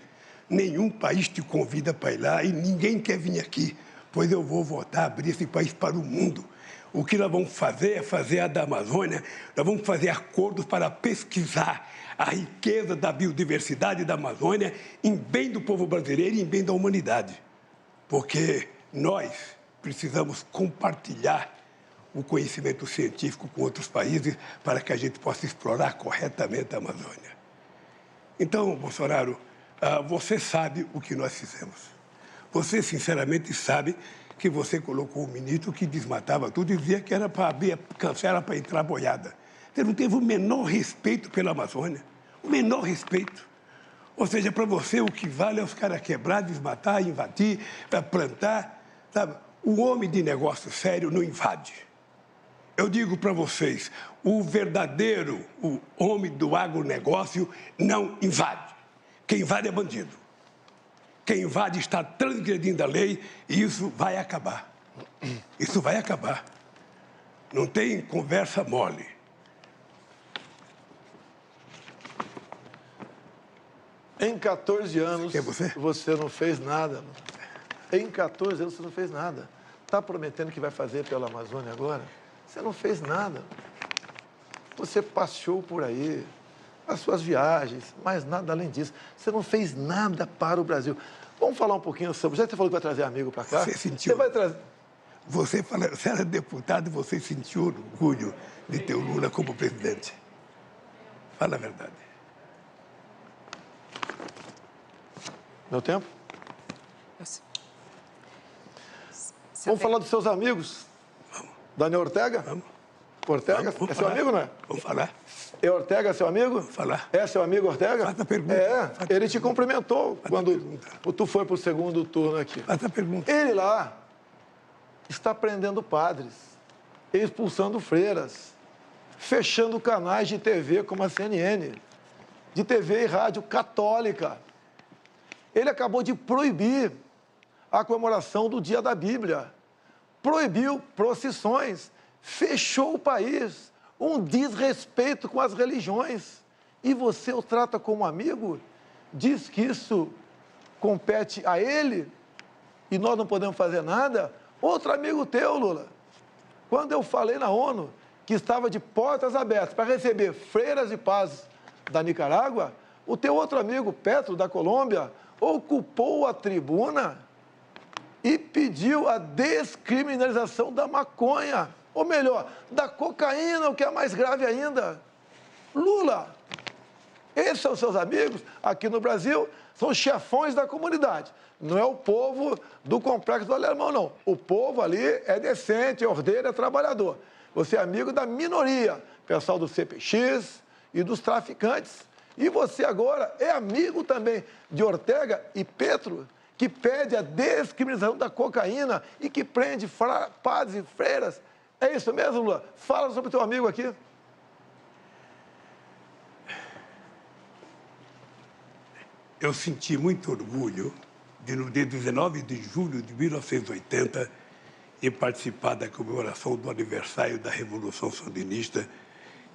Nenhum país te convida para ir lá e ninguém quer vir aqui, pois eu vou voltar a abrir esse país para o mundo. O que nós vamos fazer é fazer a da Amazônia, nós vamos fazer acordos para pesquisar a riqueza da biodiversidade da Amazônia em bem do povo brasileiro e em bem da humanidade. Porque nós precisamos compartilhar o conhecimento científico com outros países para que a gente possa explorar corretamente a Amazônia. Então, Bolsonaro, você sabe o que nós fizemos. Você, sinceramente, sabe que você colocou um ministro que desmatava tudo e dizia que era para abrir a cancela para entrar boiada. Você não teve o menor respeito pela Amazônia, o menor respeito. Ou seja, para você o que vale é os caras quebrar, desmatar, invadir, plantar, sabe? O homem de negócio sério não invade. Eu digo para vocês, o verdadeiro homem do agronegócio não invade. Quem invade é bandido. Quem invade está transgredindo a lei e isso vai acabar. Isso vai acabar. Não tem conversa mole. Em 14 anos, você não fez nada. Em 14 anos, você não fez nada. Está prometendo que vai fazer pela Amazônia agora? Você não fez nada. Você passeou por aí, as suas viagens, mas nada além disso. Você não fez nada para o Brasil. Vamos falar um pouquinho sobre... Já que você falou que vai trazer amigo para cá? Você sentiu... Você vai trazer... Você era deputado e você sentiu orgulho de ter o Lula como presidente. Fala a verdade. Meu tempo? Vamos falar dos seus amigos? Vamos. Daniel Ortega? Vamos. Ortega? Vamos é seu amigo, não é? Vamos falar. É Ortega seu amigo? Vamos falar. É seu amigo Ortega? Faz a pergunta. Ele te cumprimentou quando tu foi para o segundo turno aqui. Faz a pergunta. Ele lá está prendendo padres, expulsando freiras, fechando canais de TV como a CNN, de TV e rádio católica. Ele acabou de proibir a comemoração do Dia da Bíblia, proibiu procissões, fechou o país, um desrespeito com as religiões. E você o trata como amigo? Diz que isso compete a ele e nós não podemos fazer nada? Outro amigo teu, Lula, quando eu falei na ONU que estava de portas abertas para receber freiras de paz da Nicarágua, o teu outro amigo, Petro, da Colômbia, ocupou a tribuna e pediu a descriminalização da maconha, ou melhor, da cocaína, o que é mais grave ainda. Lula, esses são seus amigos aqui no Brasil, são os chefões da comunidade. Não é o povo do Complexo do Alemão, não. O povo ali é decente, é ordeiro, é trabalhador. Você é amigo da minoria, pessoal do CPX e dos traficantes. E você agora é amigo também de Ortega e Petro, que pede a descriminalização da cocaína e que prende padres e freiras. É isso mesmo, Lula? Fala sobre o teu amigo aqui. Eu senti muito orgulho de, no dia 19 de julho de 1980, e participar da comemoração do aniversário da Revolução Sandinista,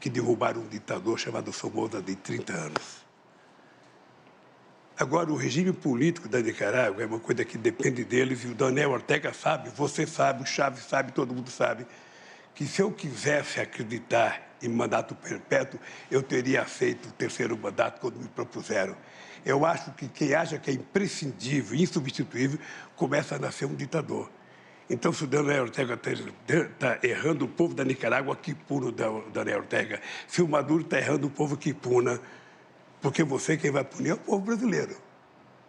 que derrubaram um ditador chamado Somoza de 30 anos. Agora, o regime político da Nicarágua é uma coisa que depende deles, e o Daniel Ortega sabe, você sabe, o Chaves sabe, todo mundo sabe, que se eu quisesse acreditar em mandato perpétuo, eu teria aceito o terceiro mandato quando me propuseram. Eu acho que quem acha que é imprescindível, insubstituível, começa a nascer um ditador. Então, se o Daniel Ortega está errando o povo da Nicarágua, que puna o Daniel Ortega. Se o Maduro está errando o povo, que puna. Porque você, quem vai punir, é o povo brasileiro.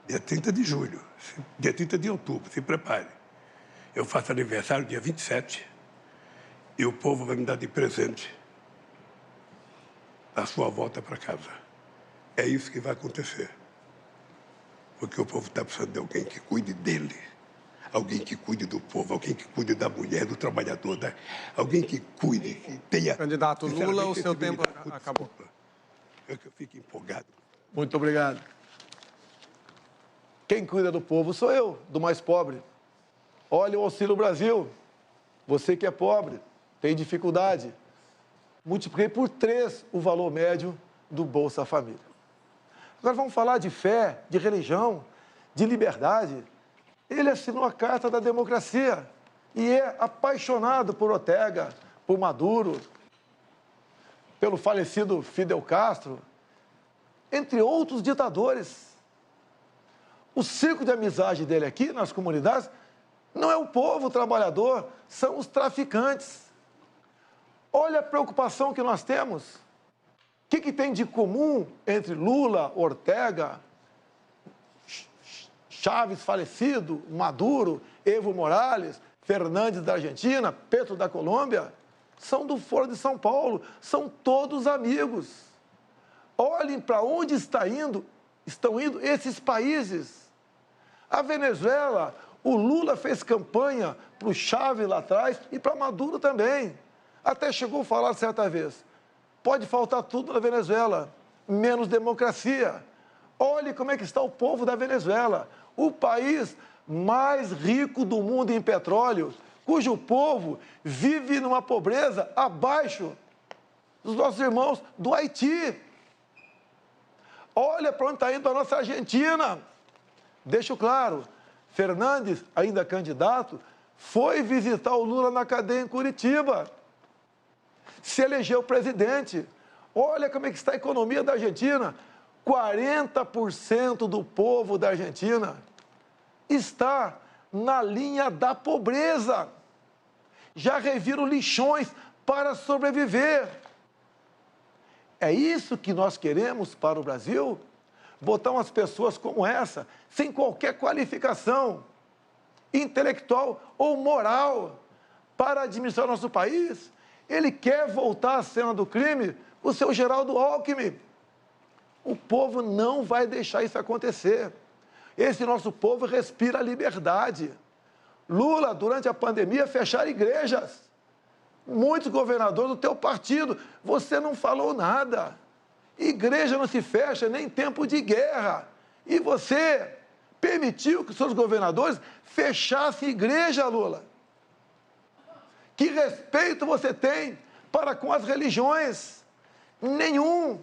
Dia 30 de julho, dia 30 de outubro, se prepare. Eu faço aniversário dia 27 e o povo vai me dar de presente a sua volta para casa. É isso que vai acontecer. Porque o povo está precisando de alguém que cuide dele. Alguém que cuide do povo, alguém que cuide da mulher, do trabalhador, alguém que cuide, que tenha... Candidato Lula, o seu tempo acabou. Eu fico empolgado. Muito obrigado. Quem cuida do povo sou eu, do mais pobre. Olha o Auxílio Brasil. Você que é pobre, tem dificuldade. Multipliquei por 3 o valor médio do Bolsa Família. Agora vamos falar de fé, de religião, de liberdade. Ele assinou a Carta da Democracia e é apaixonado por Ortega, por Maduro, pelo falecido Fidel Castro, entre outros ditadores. O círculo de amizade dele aqui nas comunidades não é o povo trabalhador, são os traficantes. Olha a preocupação que nós temos. O que tem de comum entre Lula, Ortega, Chaves falecido, Maduro, Evo Morales, Fernandes da Argentina, Petro da Colômbia? São do Foro de São Paulo, são todos amigos. Olhem para onde estão indo esses países. A Venezuela, o Lula fez campanha para o Chaves lá atrás e para Maduro também. Até chegou a falar certa vez, pode faltar tudo na Venezuela, menos democracia. Olhe como é que está o povo da Venezuela, o país mais rico do mundo em petróleo, cujo povo vive numa pobreza abaixo dos nossos irmãos do Haiti. Olha para onde está indo a nossa Argentina. Deixo claro, Fernandes, ainda candidato, foi visitar o Lula na cadeia em Curitiba. Se elegeu presidente. Olha como é que está a economia da Argentina. 40% do povo da Argentina está na linha da pobreza. Já reviram lixões para sobreviver. É isso que nós queremos para o Brasil? Botar umas pessoas como essa, sem qualquer qualificação intelectual ou moral, para administrar nosso país? Ele quer voltar à cena do crime, o seu Geraldo Alckmin. O povo não vai deixar isso acontecer. Esse nosso povo respira liberdade. Lula, durante a pandemia, fecharam igrejas. Muitos governadores do teu partido, você não falou nada. Igreja não se fecha nem em tempo de guerra. E você permitiu que seus governadores fechassem igreja, Lula. Que respeito você tem para com as religiões? Nenhum.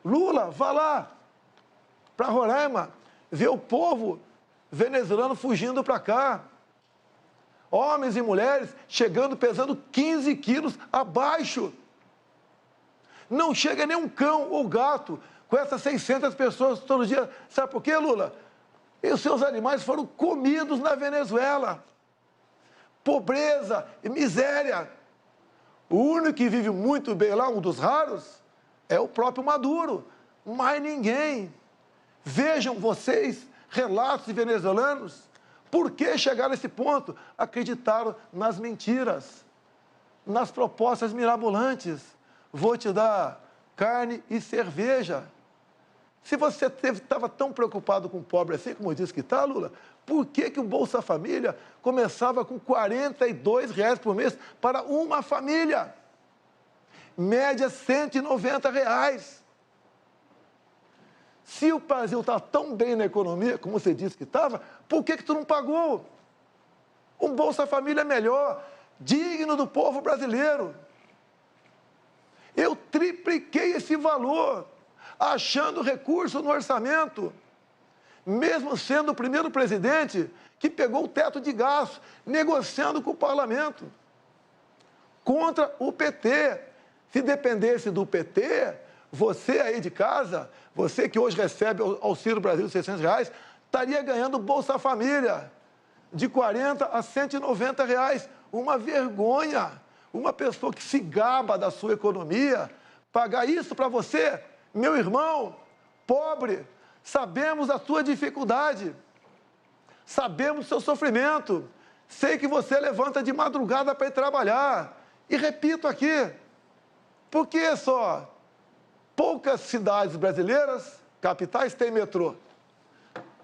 Lula, vá lá para Roraima, ver o povo venezuelano fugindo para cá. Homens e mulheres chegando, pesando 15 quilos abaixo. Não chega nem um cão ou gato com essas 600 pessoas todo dia. Sabe por quê, Lula? E os seus animais foram comidos na Venezuela. Pobreza e miséria. O único que vive muito bem lá, um dos raros, é o próprio Maduro. Mais ninguém. Vejam vocês, relatos de venezuelanos, por que chegaram a esse ponto? Acreditaram nas mentiras, nas propostas mirabolantes. Vou te dar carne e cerveja. Se você estava tão preocupado com o pobre assim, como disse que está, Lula, por que o Bolsa Família começava com R$ 42 por mês para uma família? Média R$ 190. Se o Brasil está tão bem na economia, como você disse que estava, por que tu não pagou? Um Bolsa Família melhor, digno do povo brasileiro. Eu tripliquei esse valor, achando recurso no orçamento, mesmo sendo o primeiro presidente que pegou o teto de gastos, negociando com o parlamento, contra o PT. Se dependesse do PT, você aí de casa, você que hoje recebe o Auxílio Brasil de R$ 600, estaria ganhando Bolsa Família de R$ 40 a R$ 190. Uma vergonha. Uma pessoa que se gaba da sua economia, pagar isso para você, meu irmão, pobre. Sabemos da sua dificuldade, sabemos do seu sofrimento. Sei que você levanta de madrugada para ir trabalhar. E repito aqui, por que só poucas cidades brasileiras, capitais, têm metrô?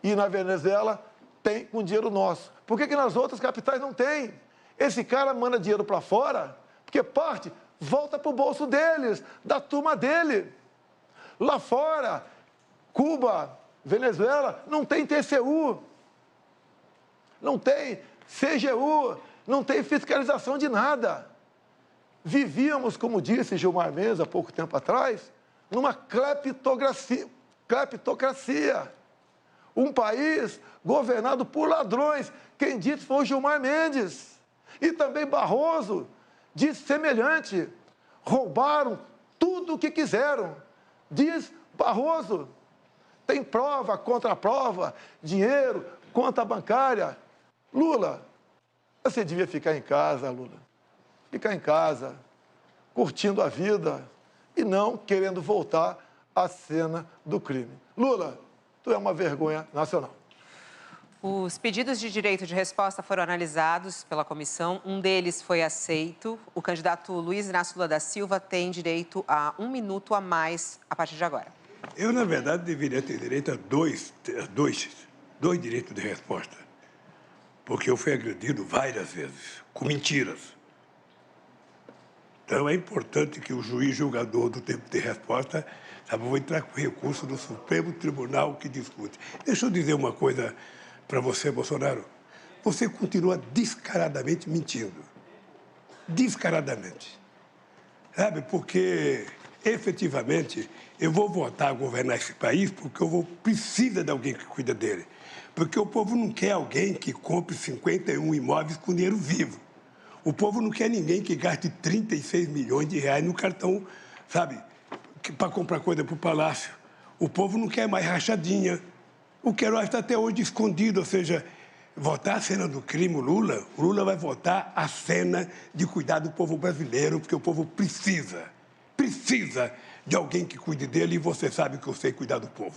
E na Venezuela tem com dinheiro nosso. Por que nas outras capitais não tem? Esse cara manda dinheiro para fora, porque parte volta para o bolso deles, da turma dele. Lá fora, Cuba, Venezuela, não tem TCU, não tem CGU, não tem fiscalização de nada. Vivíamos, como disse Gilmar Mendes há pouco tempo atrás, numa cleptocracia. Um país governado por ladrões. Quem disse foi o Gilmar Mendes. E também Barroso disse semelhante. Roubaram tudo o que quiseram. Diz Barroso. Tem prova, contraprova, dinheiro, conta bancária. Lula, você devia ficar em casa, Lula. Ficar em casa, curtindo a vida e não querendo voltar à cena do crime. Lula, tu é uma vergonha nacional. Os pedidos de direito de resposta foram analisados pela comissão. Um deles foi aceito. O candidato Luiz Inácio Lula da Silva tem direito a 1 minuto a mais a partir de agora. Eu, na verdade, deveria ter direito a dois direitos de resposta. Porque eu fui agredido várias vezes, com mentiras. Então, é importante que o juiz julgador do tempo de resposta, sabe, vou entrar com recurso do Supremo Tribunal que discute. Deixa eu dizer uma coisa para você, Bolsonaro. Você continua descaradamente mentindo. Descaradamente. Sabe, porque, efetivamente, eu vou voltar a governar esse país porque precisa de alguém que cuida dele. Porque o povo não quer alguém que compre 51 imóveis com dinheiro vivo. O povo não quer ninguém que gaste 36 milhões de reais no cartão, sabe, para comprar coisa para o Palácio. O povo não quer mais rachadinha. O Queiroz está até hoje escondido, ou seja, votar a cena do crime, o Lula vai votar a cena de cuidar do povo brasileiro, porque o povo precisa de alguém que cuide dele e você sabe que eu sei cuidar do povo.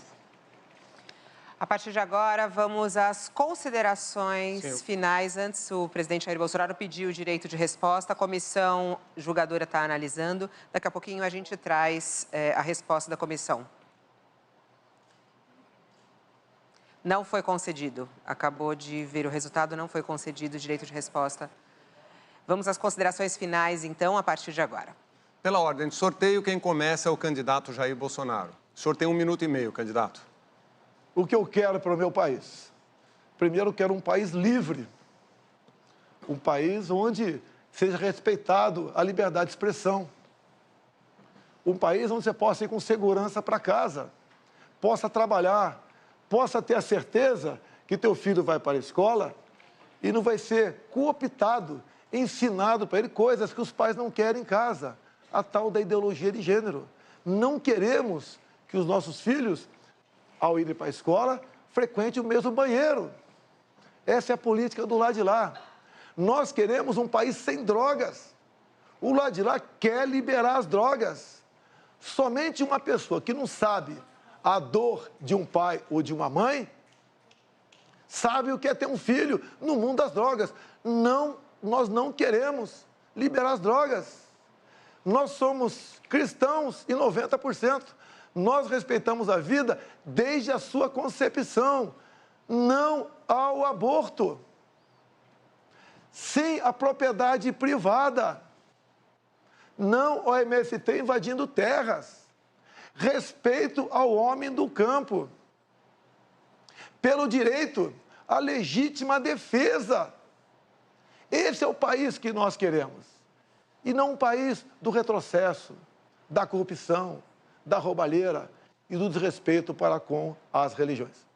A partir de agora, vamos às considerações finais. Antes, o presidente Jair Bolsonaro pediu o direito de resposta. A comissão julgadora está analisando. Daqui a pouquinho a gente traz a resposta da comissão. Não foi concedido. Acabou de ver o resultado, não foi concedido o direito de resposta. Vamos às considerações finais, então, a partir de agora. Pela ordem de sorteio, quem começa é o candidato Jair Bolsonaro. Sorteio 1 minuto e meio, candidato. O que eu quero para o meu país? Primeiro, eu quero um país livre. Um país onde seja respeitado a liberdade de expressão. Um país onde você possa ir com segurança para casa, possa trabalhar, possa ter a certeza que teu filho vai para a escola e não vai ser cooptado, ensinado para ele coisas que os pais não querem em casa. A tal da ideologia de gênero. Não queremos que os nossos filhos, ao irem para a escola, frequentem o mesmo banheiro. Essa é a política do lado de lá. Nós queremos um país sem drogas. O lado de lá quer liberar as drogas. Somente uma pessoa que não sabe a dor de um pai ou de uma mãe sabe o que é ter um filho no mundo das drogas. Não, nós não queremos liberar as drogas. Nós somos cristãos em 90%. Nós respeitamos a vida desde a sua concepção. Não ao aborto. Sim à propriedade privada. Não ao MST invadindo terras. Respeito ao homem do campo. Pelo direito à legítima defesa. Esse é o país que nós queremos. E não um país do retrocesso, da corrupção, da roubalheira e do desrespeito para com as religiões.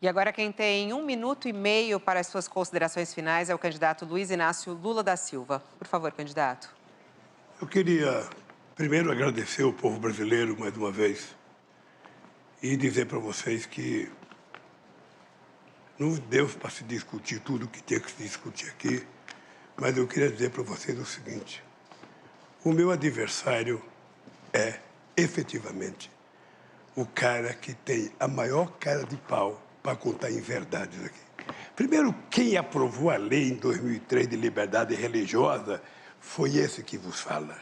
E agora quem tem 1 minuto e meio para as suas considerações finais é o candidato Luiz Inácio Lula da Silva. Por favor, candidato. Eu queria primeiro agradecer ao povo brasileiro mais uma vez e dizer para vocês que não deu para se discutir tudo o que tinha que se discutir aqui, mas eu queria dizer para vocês o seguinte: o meu adversário é, efetivamente, o cara que tem a maior cara de pau para contar inverdades aqui. Primeiro, quem aprovou a lei em 2003 de liberdade religiosa foi esse que vos fala.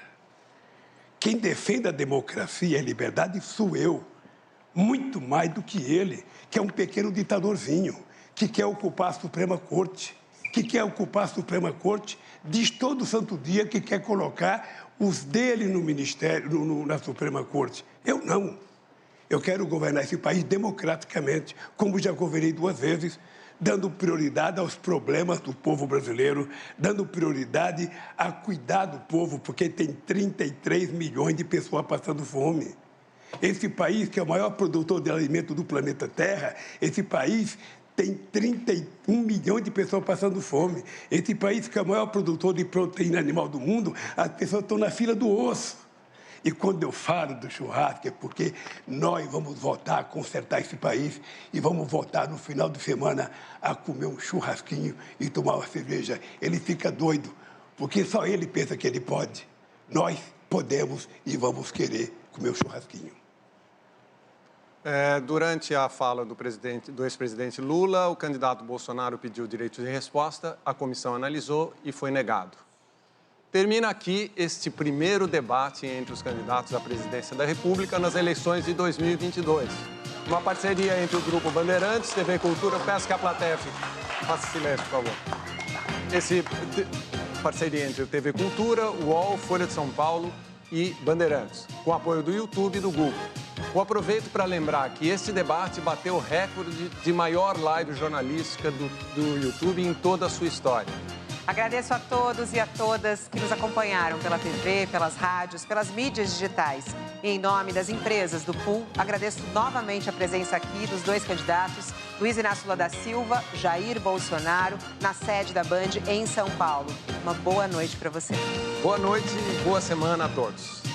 Quem defende a democracia e a liberdade sou eu, muito mais do que ele, que é um pequeno ditadorzinho, que quer ocupar a Suprema Corte, diz todo santo dia que quer colocar os dele no ministério, na Suprema Corte. Eu não. Eu quero governar esse país democraticamente, como já governei 2 vezes, dando prioridade aos problemas do povo brasileiro, dando prioridade a cuidar do povo, porque tem 33 milhões de pessoas passando fome. Esse país, que é o maior produtor de alimento do planeta Terra, esse país tem 31 milhões de pessoas passando fome. Esse país, que é o maior produtor de proteína animal do mundo, as pessoas estão na fila do osso. E quando eu falo do churrasco é porque nós vamos voltar a consertar esse país e vamos voltar no final de semana a comer um churrasquinho e tomar uma cerveja. Ele fica doido, porque só ele pensa que ele pode. Nós podemos e vamos querer comer um churrasquinho. Durante a fala do ex-presidente Lula, o candidato Bolsonaro pediu direito de resposta, a comissão analisou e foi negado. Termina aqui este primeiro debate entre os candidatos à presidência da República nas eleições de 2022. Uma parceria entre o Grupo Bandeirantes, TV Cultura, peço que a plateia faça silêncio, por favor. Parceria entre o TV Cultura, o UOL, Folha de São Paulo e Bandeirantes, com apoio do YouTube e do Google. Eu aproveito para lembrar que este debate bateu o recorde de maior live jornalística do YouTube em toda a sua história. Agradeço a todos e a todas que nos acompanharam pela TV, pelas rádios, pelas mídias digitais. E em nome das empresas do Pool, agradeço novamente a presença aqui dos 2 candidatos, Luiz Inácio Lula da Silva, Jair Bolsonaro, na sede da Band em São Paulo. Uma boa noite para você. Boa noite e boa semana a todos.